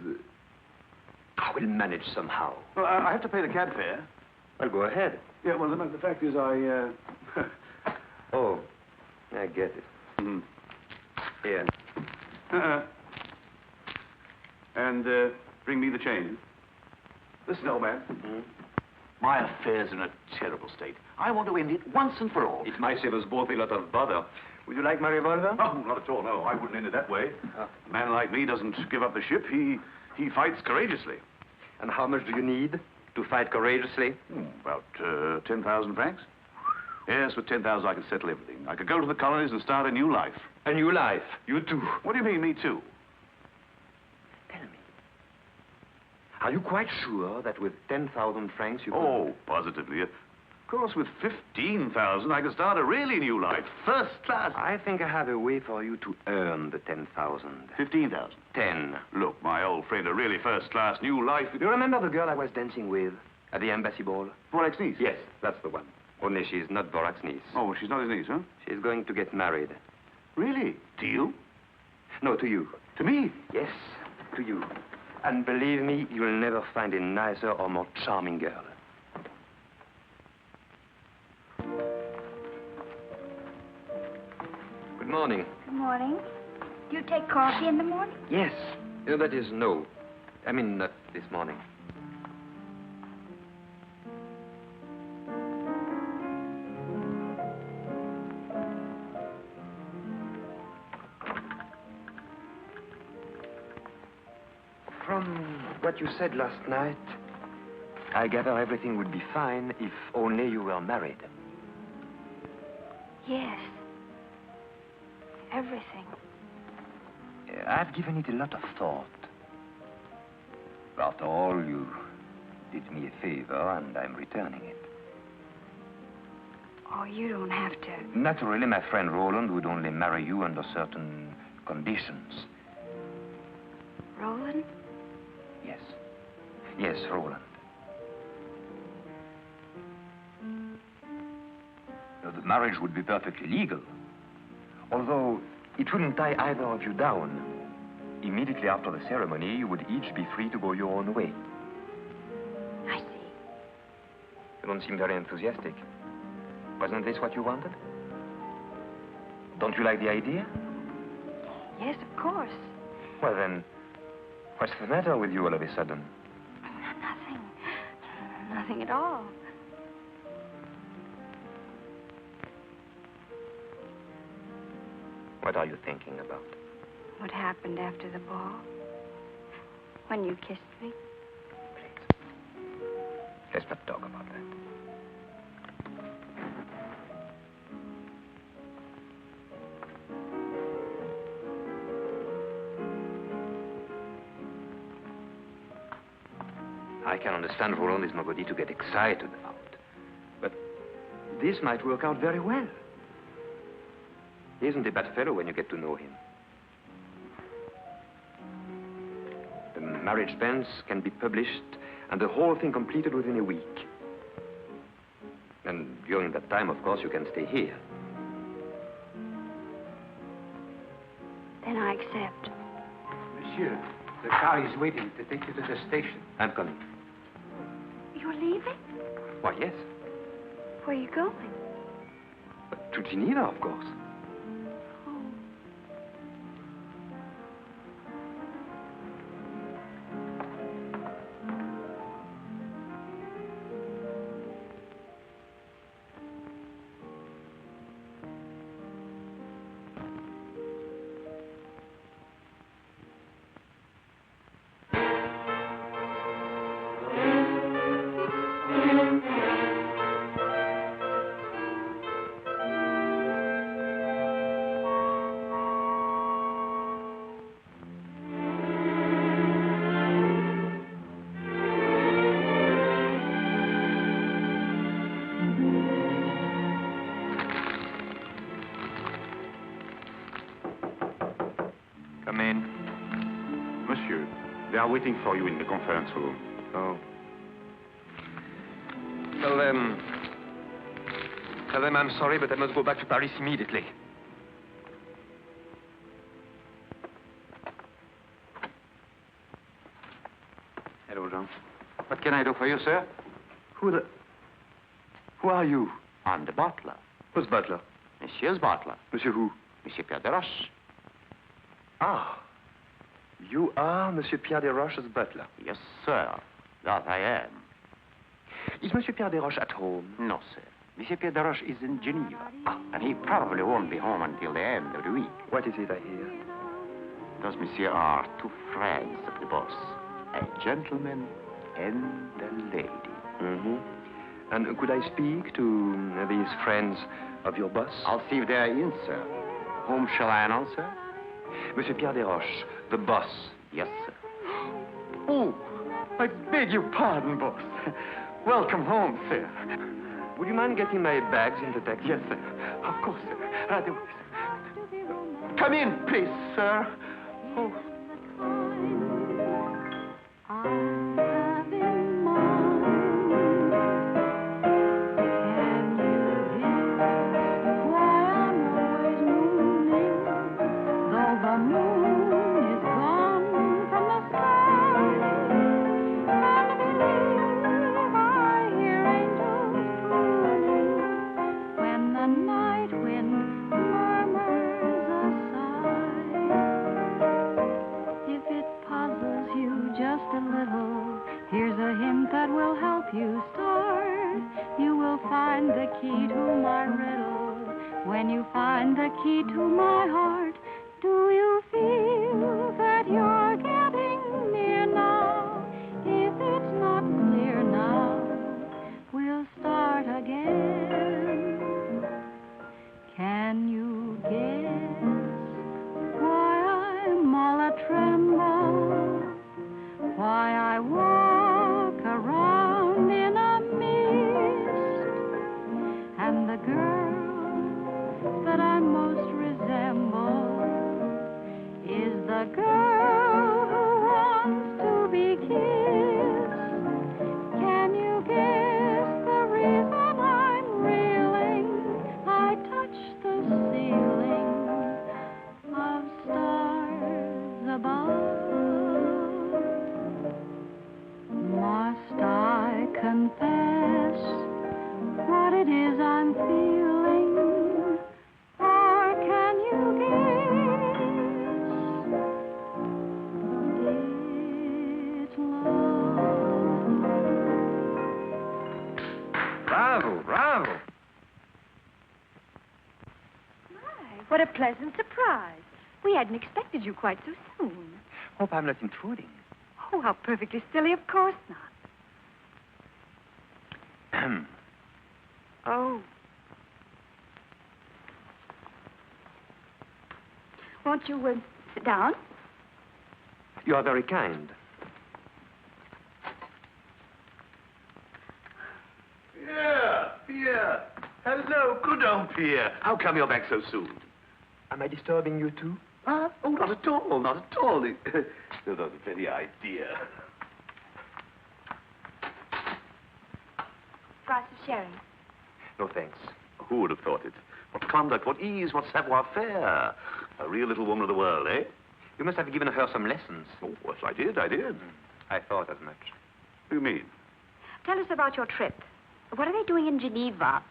I will manage somehow. Well, I have to pay the cab fare. Well, go ahead. Yeah, well, the fact is I, Oh, I get it. Mm. Here. And, bring me the change. Listen, old man. Mm. My affairs are in a terrible state. I want to end it once and for all. It might save us both a lot of bother. Would you like my revolver? Oh, not at all, no. I wouldn't end it that way. A man like me doesn't give up the ship. He fights courageously. And how much do you need to fight courageously? About 10,000 francs. Yes, with 10,000 I can settle everything. I could go to the colonies and start a new life. A new life? You too? What do you mean, me too? Tell me. Are you quite sure that with 10,000 francs you could... Oh, positively. Of course, with 15,000 I could start a really new life. First class. I think I have a way for you to earn the 10,000. 15,000. 10. Look, my old friend, a really first-class new life... You remember the girl I was dancing with at the embassy ball? Vorak's niece? Yes, that's the one. Only she's not Vorak's niece. Oh, she's not his niece, huh? She's going to get married. Really? To you? No, to you. To me? Yes, to you. And believe me, you'll never find a nicer or more charming girl. Good morning. Good morning. Do you take coffee in the morning? Yes. That is, no. I mean, not this morning. From what you said last night, I gather everything would be fine if only you were married. Yes. Everything. I've given it a lot of thought. After all, you did me a favor, and I'm returning it. Oh, you don't have to. Naturally, my friend Roland would only marry you under certain conditions. Roland? Yes. Yes, Roland. Now, the marriage would be perfectly legal. Although it wouldn't tie either of you down. Immediately after the ceremony, you would each be free to go your own way. I see. You don't seem very enthusiastic. Wasn't this what you wanted? Don't you like the idea? Yes, of course. Well, then, what's the matter with you all of a sudden? Nothing. Nothing at all. What are you thinking about? What happened after the ball? When you kissed me? Let's not talk about that. I can understand Roland is nobody to get excited about. But this might work out very well. He isn't a bad fellow when you get to know him. The marriage banns can be published and the whole thing completed within a week. And during that time, of course, you can stay here. Then I accept. Monsieur, the car is waiting to take you to the station. I'm coming. You're leaving? Why, yes. Where are you going? To Geneva, of course. Come in. Monsieur, they are waiting for you in the conference room. Oh. Tell them I'm sorry, but I must go back to Paris immediately. Hello, Jean. What can I do for you, sir? Who are you? I'm the butler. Who's butler? Monsieur's butler. Monsieur who? Monsieur Pierre de Roche. Ah. You are Monsieur Pierre de Roche's butler? Yes, sir. That I am. Is Monsieur Pierre de Roche at home? No, sir. Monsieur Pierre de Roche is in Geneva. And he probably won't be home until the end of the week. What is it I hear? Those, monsieur, are two friends of the boss. A gentleman and a lady. Mm-hmm. And could I speak to these friends of your boss? I'll see if they're in, sir. Whom shall I announce, sir? Monsieur Pierre de Roche, the boss. Yes, sir. Oh, I beg your pardon, boss. Welcome home, sir. Would you mind getting my bags in the taxi? Yes, sir. Of course, sir. Right away, sir. Come in, please, sir. Oh. You start, you will find the key to my riddle. When you find the key to my heart, do you feel that you're getting near now? If it's not clear now, we'll start again. Can you guess why I'm all a tremble? Why I walk around in a mist, and the girl that I most resemble is the girl who wants to be kissed. Can you guess the reason I'm reeling? I touch the ceiling of stars above. Must I confess what it is I'm feeling? Or can you guess it's love? Bravo, bravo. My, what a pleasant surprise. We hadn't expected you quite so soon. Hope I'm not intruding. Oh, how perfectly silly. Of course not. Oh. Won't you sit down? You are very kind. Jean-Pierre. Hello, good Jean-Pierre. How come you're back so soon? Am I disturbing you too? Huh? Oh, not at all, not at all. Not the very idea. Glass of sherry. No, thanks. Who would have thought it? What conduct, what ease, what savoir-faire. A real little woman of the world, eh? You must have given her some lessons. Oh, yes, I did. I thought as much. What do you mean? Tell us about your trip. What are they doing in Geneva?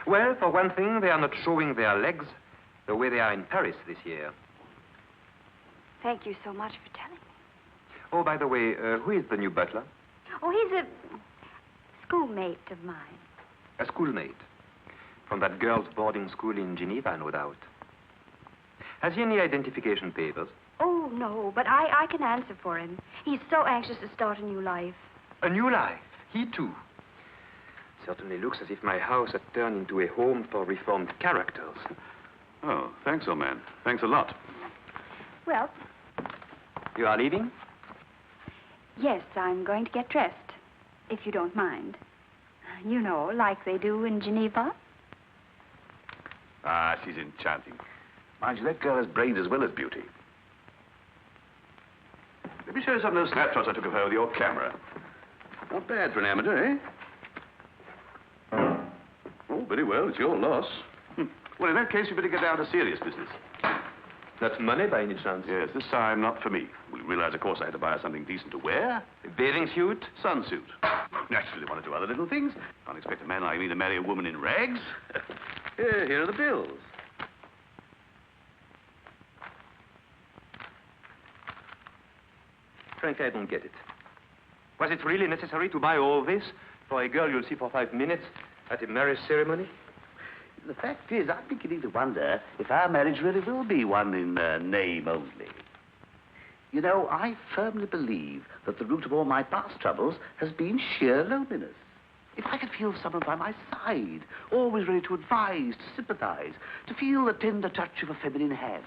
Well, for one thing, they are not showing their legs the way they are in Paris this year. Thank you so much for telling me. Oh, by the way, who is the new butler? Oh, he's a schoolmate of mine. A schoolmate. From that girls' boarding school in Geneva, no doubt. Has he any identification papers? Oh, no, but I can answer for him. He's so anxious to start a new life. A new life? He too? Certainly looks as if my house had turned into a home for reformed characters. Oh, thanks, old man. Thanks a lot. Well, You are leaving? yes, I'm going to get dressed, if you don't mind. You know, like they do in Geneva. Ah, she's enchanting. Mind you, that girl has brains as well as beauty. Let me show you some of those snapshots I took of her with your camera. Not bad for an amateur, eh? Oh, very well. It's your loss. Well, in that case, you better get down to serious business. That's money by any chance? Yes, this time not for me. We realized, of course, I had to buy her something decent to wear. A bathing suit? Sunsuit. Naturally, want to do other little things. Can't expect a man like me to marry a woman in rags. Here are the bills. Frankly, I don't get it. Was it really necessary to buy all this for a girl you'll see for 5 minutes at a marriage ceremony? The fact is, I'm beginning to wonder if our marriage really will be one in name only. You know, I firmly believe that the root of all my past troubles has been sheer loneliness. If I could feel someone by my side, always ready to advise, to sympathize, to feel the tender touch of a feminine hand.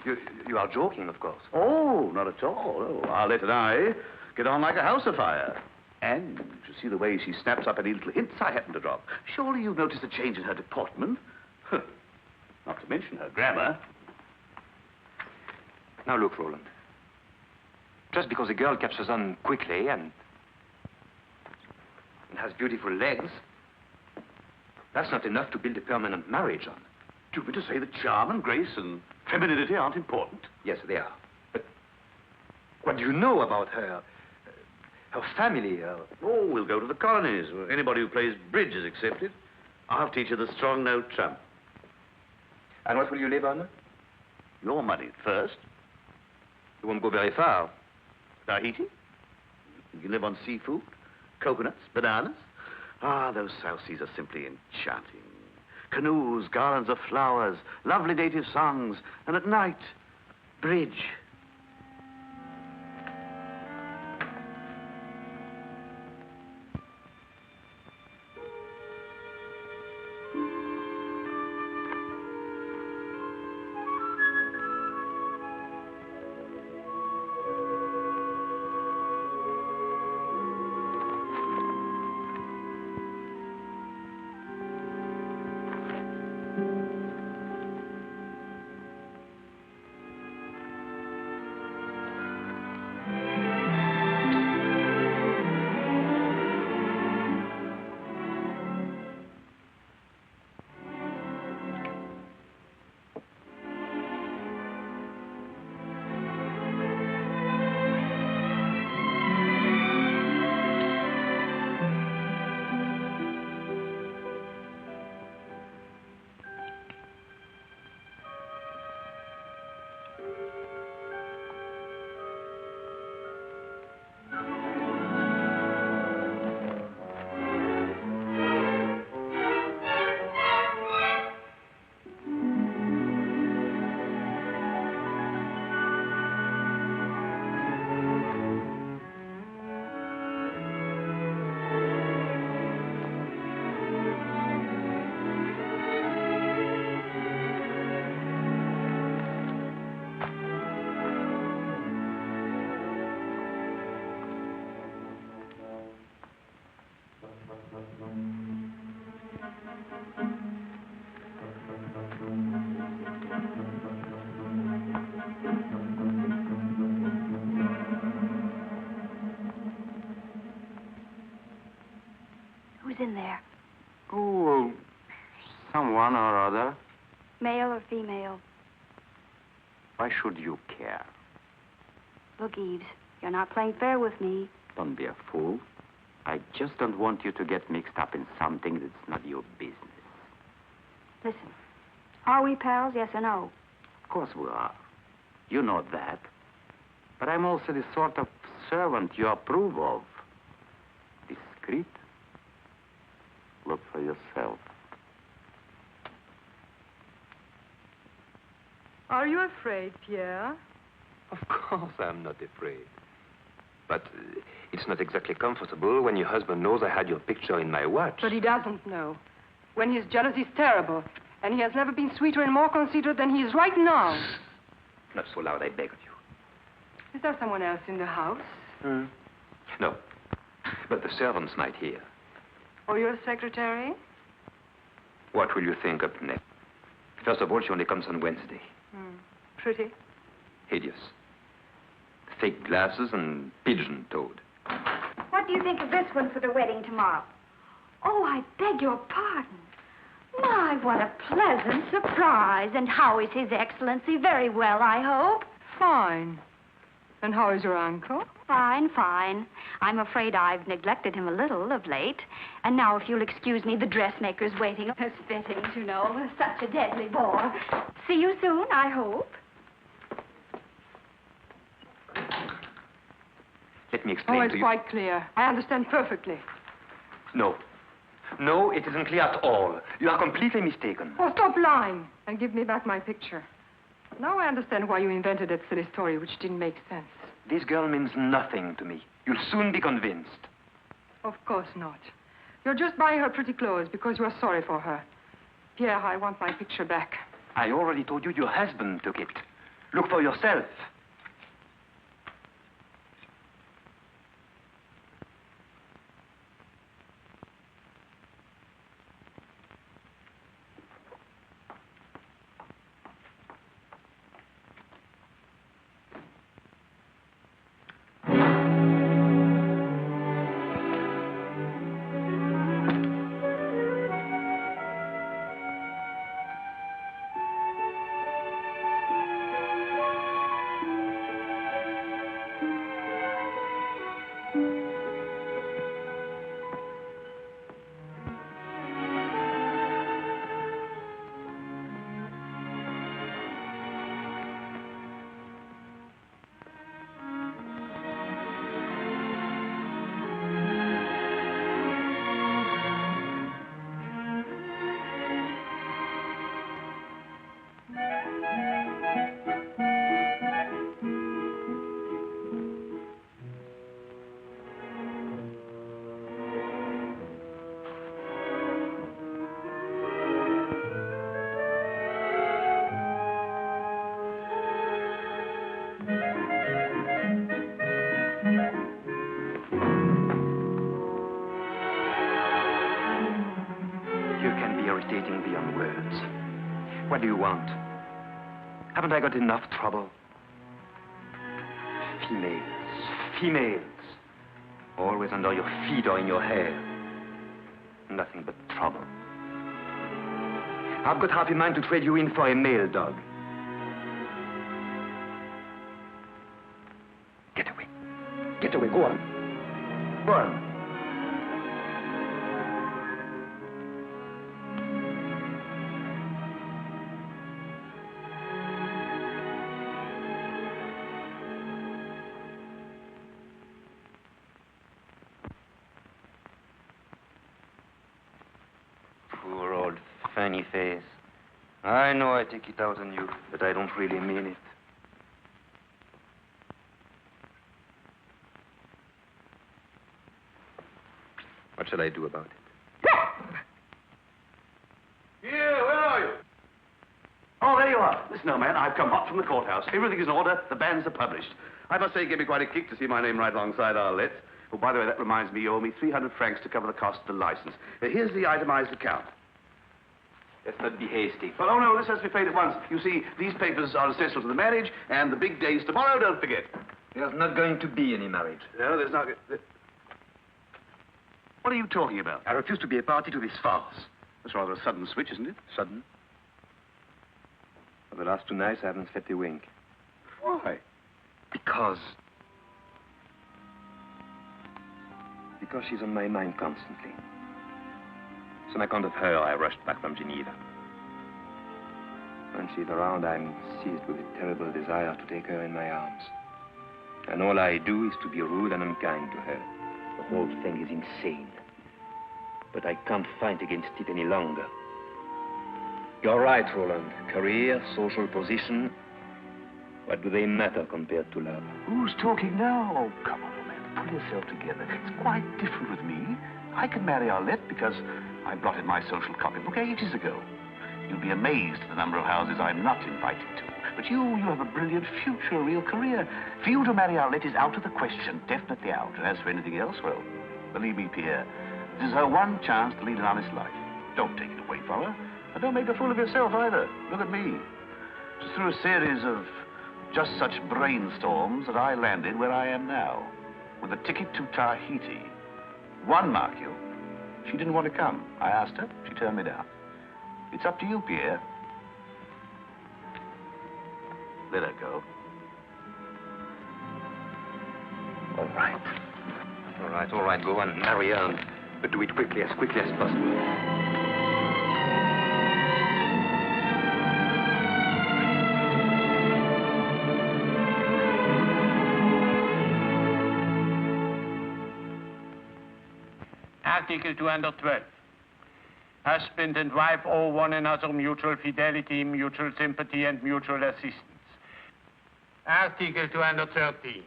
You are joking, of course. Oh, not at all. Oh, Arlette and I get on like a house afire. And to see the way she snaps up any little hints I happen to drop. Surely you've noticed a change in her deportment. Not to mention her grammar. Now look, Roland. Just because a girl catches on quickly and has beautiful legs, that's not enough to build a permanent marriage on. Do you mean to say that charm and grace and femininity aren't important? Yes, they are. But what do you know about her? Her family, Oh, we'll go to the colonies. Anybody who plays bridge is accepted. I'll teach her the strong note trump. And what will you live on? Your money first. You won't go very far. Tahiti? You can live on seafood, coconuts, bananas. Ah, those South Seas are simply enchanting. Canoes, garlands of flowers, lovely native songs, and at night, bridge. Oh, someone or other. Male or female? Why should you care? Look, Eves, you're not playing fair with me. Don't be a fool. I just don't want you to get mixed up in something that's not your business. Listen, are we pals, yes or no? Of course we are. You know that. But I'm also the sort of servant you approve of. Discreet. Look for yourself. Are you afraid, Pierre? Of course I'm not afraid. But it's not exactly comfortable when your husband knows I had your picture in my watch. But he doesn't know. When he's jealous, he's terrible. And he has never been sweeter and more considerate than he is right now. Not so loud, I beg of you. Is there someone else in the house? No. But the servants might hear. Or your secretary? What will you think up next? First of all, she only comes on Wednesday. Pretty. Hideous. Fake glasses and pigeon-toed. What do you think of this one for the wedding tomorrow? Oh, I beg your pardon. My, what a pleasant surprise. And how is His Excellency? Very well, I hope. Fine. And how is your uncle? Fine, fine. I'm afraid I've neglected him a little of late. And now, if you'll excuse me, the dressmaker's waiting. His fittings, you know, such a deadly bore. See you soon, I hope. Let me explain to you. Oh, it's quite clear. I understand perfectly. No. No, it isn't clear at all. You are completely mistaken. Oh, stop lying and give me back my picture. Now I understand why you invented that silly story, which didn't make sense. This girl means nothing to me. You'll soon be convinced. Of course not. You're just buying her pretty clothes because you are sorry for her. Pierre, I want my picture back. I already told you your husband took it. Look for yourself. Beyond words. What do you want? Haven't I got enough trouble? Females. Always under your feet or in your hair. Nothing but trouble. I've got half a mind to trade you in for a male dog. Get away. Get away. Go on. Go on. Funny face. I know I take it out on you, but I don't really mean it. What shall I do about it? Here, where are you? Oh, there you are. Listen, old man, I've come hot from the courthouse. Everything is in order. The banns are published. I must say it gave me quite a kick to see my name right alongside Arlette's. Oh, by the way, that reminds me, you owe me 300 francs to cover the cost of the license. Here's the itemized account. Let's not be hasty. Well, oh, no, this has to be paid at once. You see, these papers are essential to the marriage, and the big day's tomorrow, don't forget. There's not going to be any marriage. No, there's not... What are you talking about? I refuse to be a party to this farce. That's rather a sudden switch, isn't it? Sudden? For the last 2 nights, I haven't slept a wink. Why? Because she's on my mind constantly. So on account of her, I rushed back from Geneva. When she's around, I'm seized with a terrible desire to take her in my arms. And all I do is to be rude and unkind to her. The whole thing is insane. But I can't fight against it any longer. You're right, Roland. Career, social position, what do they matter compared to love? Who's talking now? Oh, come on, old man. Pull yourself together. It's quite different with me. I can marry Arlette because I blotted my social copybook ages ago. You'll be amazed at the number of houses I'm not invited to. But you have a brilliant future, a real career. For you to marry Arlette is out of the question, definitely out. And as for anything else, well, believe me, Pierre, this is her one chance to lead an honest life. Don't take it away from her. And don't make a fool of yourself either. Look at me. It's through a series of just such brainstorms that I landed where I am now, with a ticket to Tahiti. One, mark you. She didn't want to come. I asked her. She turned me down. It's up to you, Pierre. Let her go. All right, go on, marry her, but do it quickly as possible. Article 212. Husband and wife owe one another mutual fidelity, mutual sympathy, and mutual assistance. Article 213.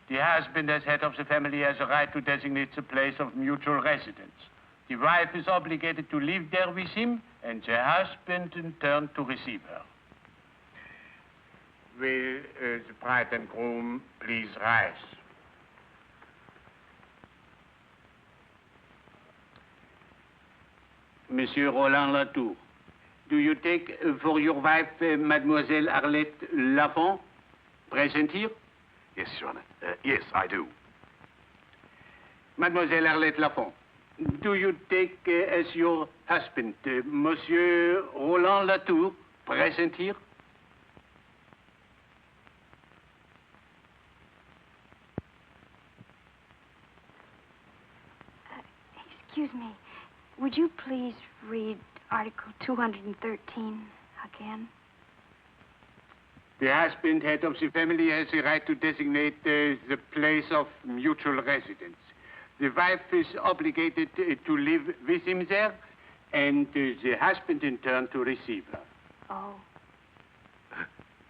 The husband, as head of the family, has a right to designate the place of mutual residence. The wife is obligated to live there with him, and the husband, in turn, to receive her. Will the bride and groom please rise? Monsieur Roland Latour, do you take for your wife Mademoiselle Arlette Lafont, present here? Yes, Your Honor. Yes, I do. Mademoiselle Arlette Lafont, do you take as your husband Monsieur Roland Latour, present here? Excuse me. Would you please read Article 213 again? The husband, head of the family, has the right to designate the place of mutual residence. The wife is obligated to live with him there, and the husband, in turn, to receive her. Oh.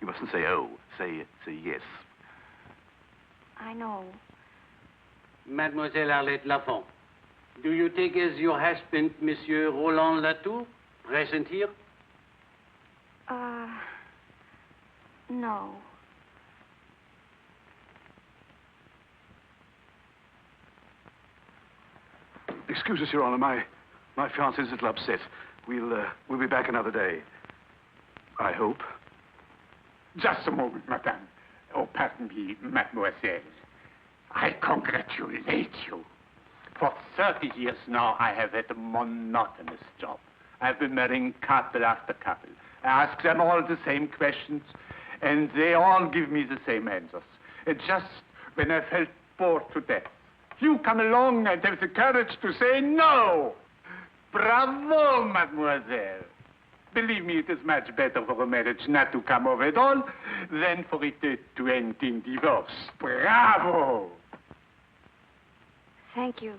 You mustn't say oh. Say yes. I know. Mademoiselle Arlette Lafont, do you take as your husband Monsieur Roland Latour, present here? No. Excuse us, Your Honor. My fiancé's a little upset. We'll be back another day. I hope. Just a moment, madame. Oh, pardon me, mademoiselle. I congratulate you. For 30 years now, I have had a monotonous job. I've been marrying couple after couple. I ask them all the same questions, and they all give me the same answers. Just when I felt bored to death, you come along and have the courage to say no. Bravo, mademoiselle. Believe me, it is much better for a marriage not to come off at all than for it to end in divorce. Bravo! Thank you.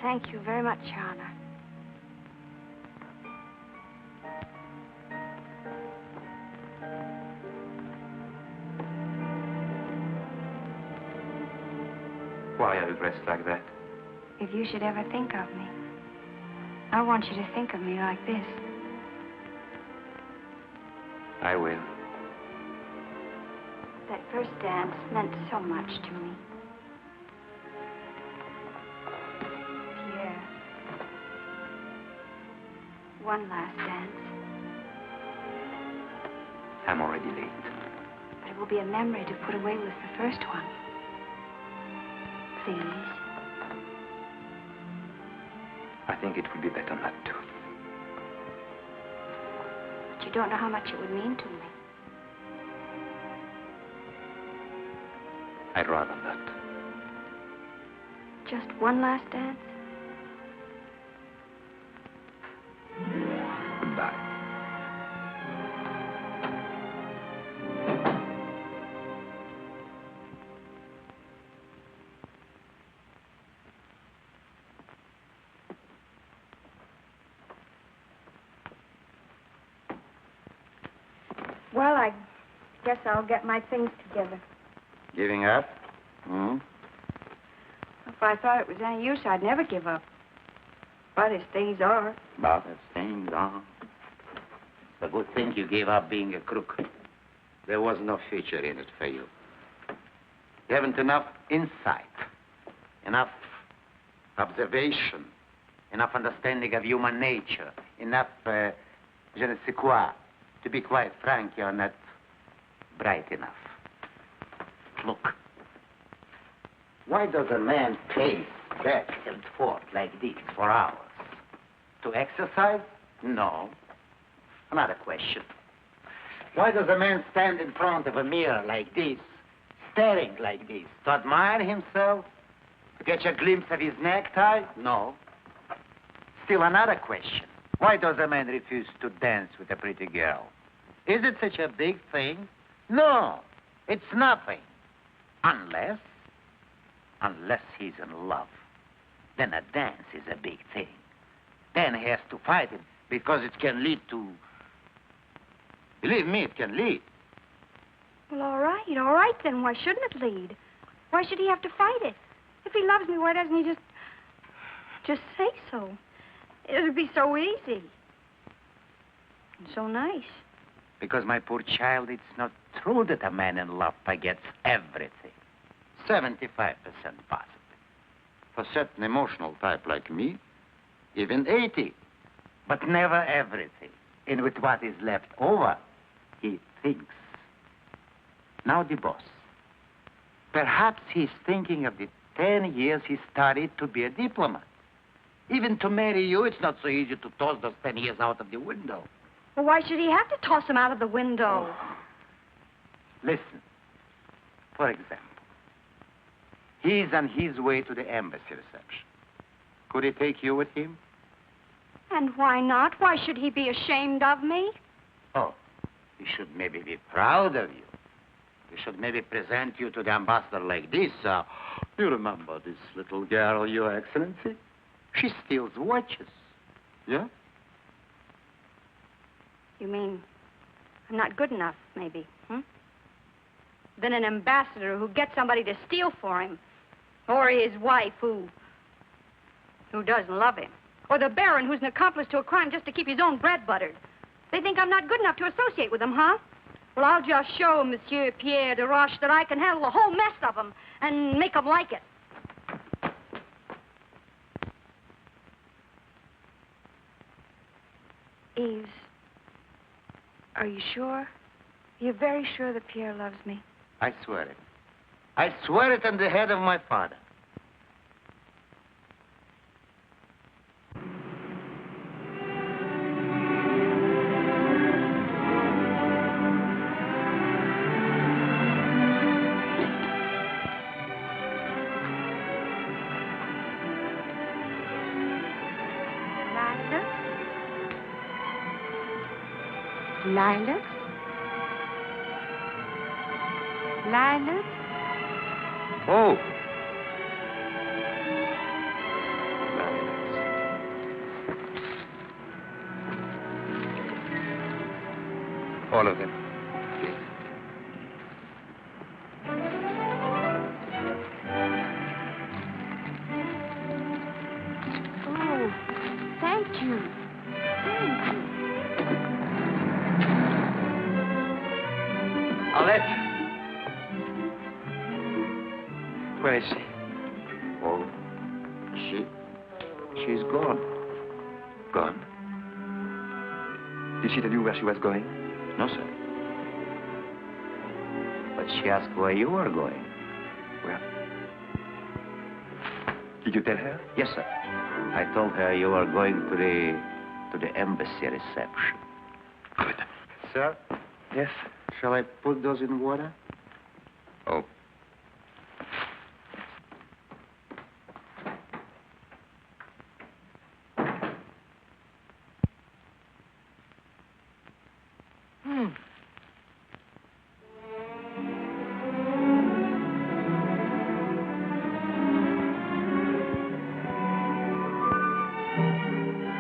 Thank you very much, Your Honor. Why are you dressed like that? If you should ever think of me, I want you to think of me like this. I will. That first dance meant so much to me. Pierre. One last dance. I'm already late. But it will be a memory to put away with the first one. Please. I think it would be better not to. But you don't know how much it would mean to me. I'd rather not. Just one last dance? Goodbye. Well, I guess I'll get my things together. Giving up? Hmm? If I thought it was any use, I'd never give up. But as things are... But as things are. It's a good thing you gave up being a crook. There was no future in it for you. You haven't enough insight, enough observation, enough understanding of human nature, enough je ne sais quoi. To be quite frank, you're not bright enough. Look. Why does a man pace back and forth like this for hours? To exercise? No. Another question. Why does a man stand in front of a mirror like this, staring like this? To admire himself? To catch a glimpse of his necktie? No. Still another question. Why does a man refuse to dance with a pretty girl? Is it such a big thing? No, it's nothing. Unless he's in love. Then a dance is a big thing. Then he has to fight it because it can lead to... Believe me, it can lead. Well, all right then. Why shouldn't it lead? Why should he have to fight it? If he loves me, why doesn't he just say so? It would be so easy. And so nice. Because, my poor child, it's not true that a man in love forgets everything. 75% possible. For a certain emotional type like me, even 80. But never everything. And with what is left over, he thinks. Now the boss. Perhaps he's thinking of the 10 years he studied to be a diplomat. Even to marry you, it's not so easy to toss those 10 years out of the window. Well, why should he have to toss him out of the window? Oh. Listen. For example, he's on his way to the embassy reception. Could he take you with him? And why not? Why should he be ashamed of me? Oh, he should maybe be proud of you. He should maybe present you to the ambassador like this. You remember this little girl, Your Excellency? She steals watches. Yeah? You mean I'm not good enough, maybe, hmm? Then an ambassador who gets somebody to steal for him. Or his wife who doesn't love him. Or the baron who's an accomplice to a crime just to keep his own bread buttered. They think I'm not good enough to associate with them, huh? Well, I'll just show Monsieur Pierre de Roche that I can handle a whole mess of them and make them like it. Yves, are you sure? You're very sure that Pierre loves me? I swear it. I swear it on the head of my father. Lilac? Lilac? Oh. All of them. Oh, thank you. Thank you. Arlette. Where is she? Oh, she's gone. Gone? Did she tell you where she was going? No, sir. But she asked where you were going. Where? Did you tell her? Yes, sir. I told her you were going to the embassy reception. Good. Sir? Yes? Shall I put those in water? Oh.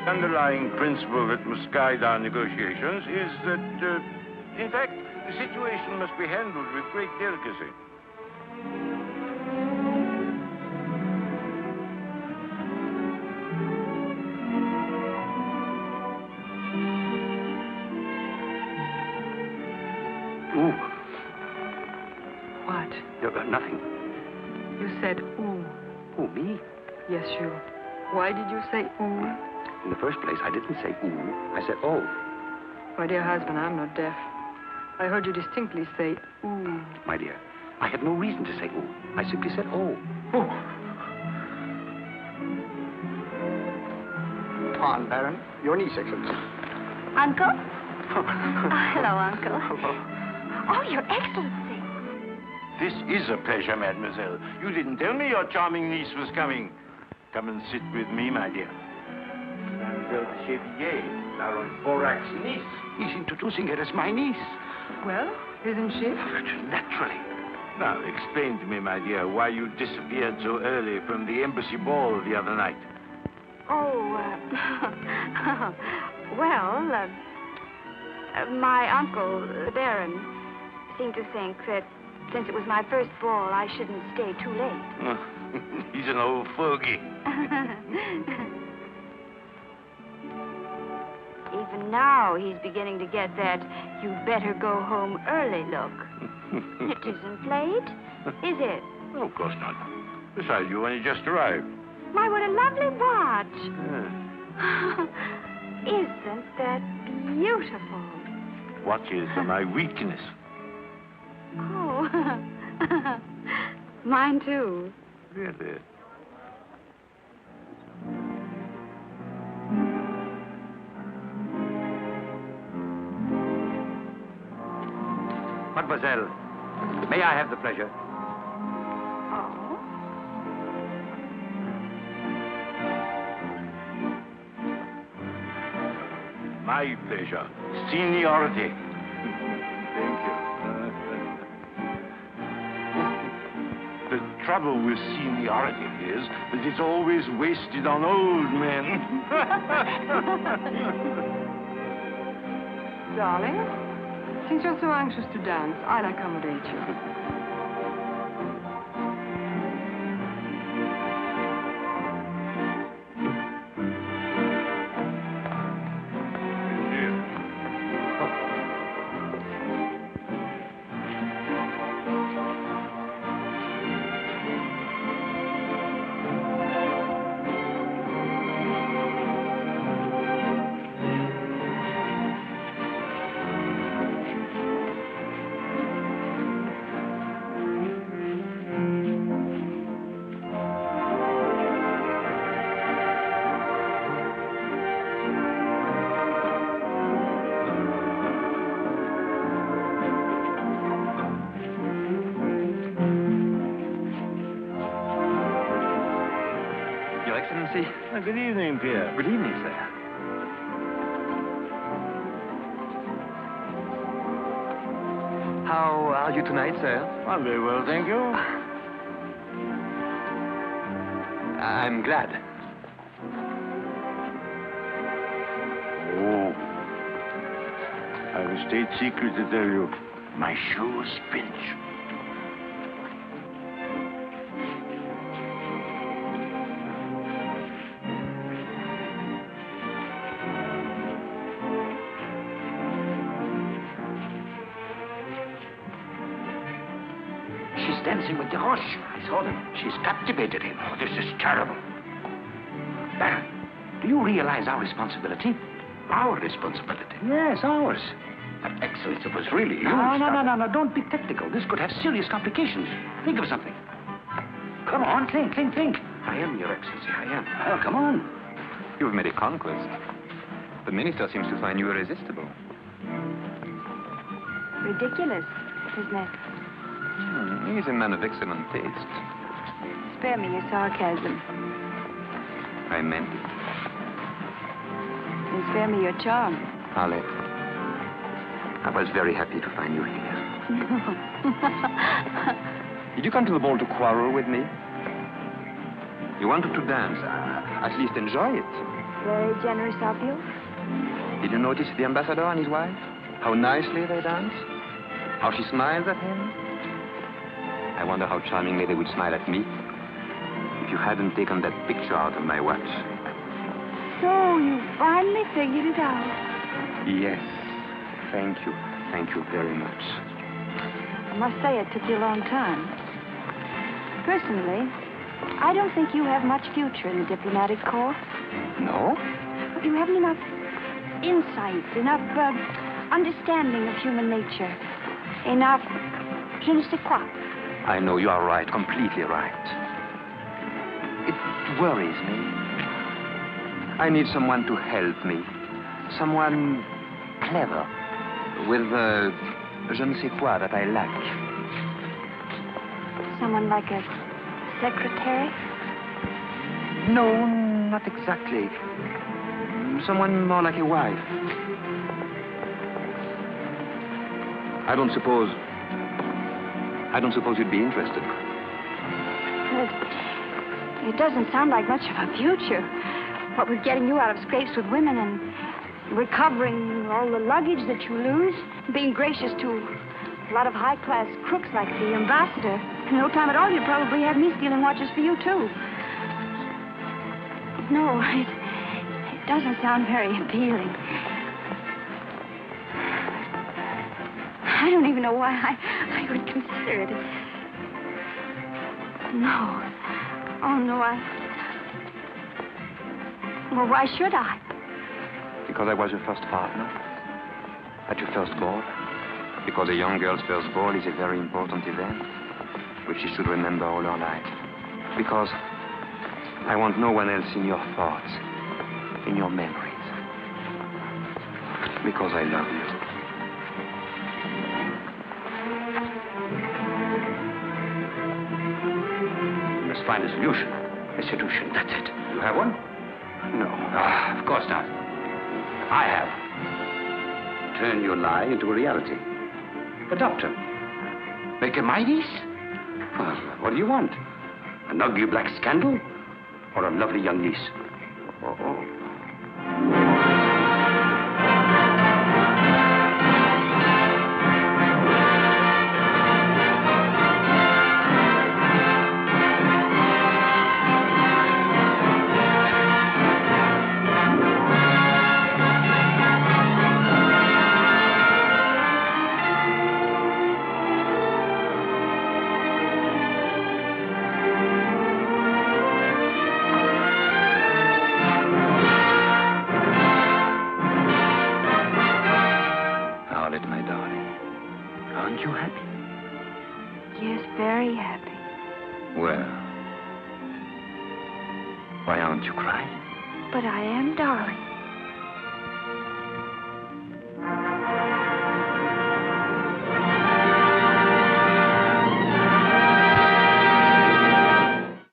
The underlying principle that must guide our negotiations is that, in fact, the situation must be handled with great delicacy. Ooh. What? You got nothing. You said ooh. Ooh, me? Yes, you. Why did you say ooh? In the first place, I didn't say ooh. I said oh. My dear husband, I'm not deaf. I heard you distinctly say ooh. My dear, I had no reason to say ooh. I simply said oh. Oh. Pardon, Baron. Your niece, Excellency. Uncle? Hello, Uncle. Oh, Your Excellency. This is a pleasure, mademoiselle. You didn't tell me your charming niece was coming. Come and sit with me, my dear. Mademoiselle de Chevillier, Baron Borac's niece. He's introducing her as my niece. Well, isn't she? Naturally. Now, explain to me, my dear, why you disappeared so early from the embassy ball the other night. Oh, well, my uncle, the Baron, seemed to think that since it was my first ball, I shouldn't stay too late. He's an old fogey. Even now, he's beginning to get that you'd better go home early look. It isn't late, is it? No, of course not. Besides, you only just arrived. My, what a lovely watch. Yeah. Isn't that beautiful? Watches are my weakness. Oh, mine too. Really? Mademoiselle, may I have the pleasure? Oh? My pleasure. Seniority. Thank you. The trouble with seniority is that it's always wasted on old men. Darling, since you're so anxious to dance, I'll accommodate you. Good evening, Pierre. Good evening, sir. How are you tonight, sir? I'm very well, thank you. I'm glad. Oh. I have a state secret to tell you. My shoes pinch. Dancing with the horse. I saw them. She's captivated him. Oh, this is terrible. Baron, do you realize our responsibility? Our responsibility? Yes, ours. But, Excellency, it was really you. No. Don't be technical. This could have serious complications. Think of something. Come on, think. I am, Your Excellency, I am. Well, come on. You've made a conquest. The minister seems to find you irresistible. Ridiculous, isn't it? He's a man of excellent taste. Spare me your sarcasm. I meant it. And spare me your charm. Arlette, I was very happy to find you here. Did you come to the ball to quarrel with me? You wanted to dance. At least enjoy it. Very generous of you. Did you notice the ambassador and his wife? How nicely they dance? How she smiles at him? I wonder how charmingly they would smile at me if you hadn't taken that picture out of my watch. So you finally figured it out. Yes. Thank you. Thank you very much. I must say it took you a long time. Personally, I don't think you have much future in the diplomatic corps. No? You haven't enough insight, enough understanding of human nature, enough je ne sais quoi. I know you are right, completely right. It worries me. I need someone to help me. Someone clever, with je ne sais quoi that I lack. Someone like a secretary? No, not exactly. Someone more like a wife. I don't suppose you'd be interested. It doesn't sound like much of a future. What with getting you out of scrapes with women and recovering all the luggage that you lose, being gracious to a lot of high-class crooks like the ambassador. In no time at all, you'd probably have me stealing watches for you, too. No, it doesn't sound very appealing. I don't even know why I would consider it. No. Oh, no, Well, why should I? Because I was your first partner. At your first ball. Because a young girl's first ball is a very important event, which she should remember all her life. Because I want no one else in your thoughts, in your memories. Because I love you. You must find a solution. A solution, that's it. You have one? No. Ah, of course not. I have. Turn your lie into a reality. The doctor. Make her my niece? Well, what do you want? An ugly black scandal? Or a lovely young niece? Oh. Why aren't you crying? But I am, darling.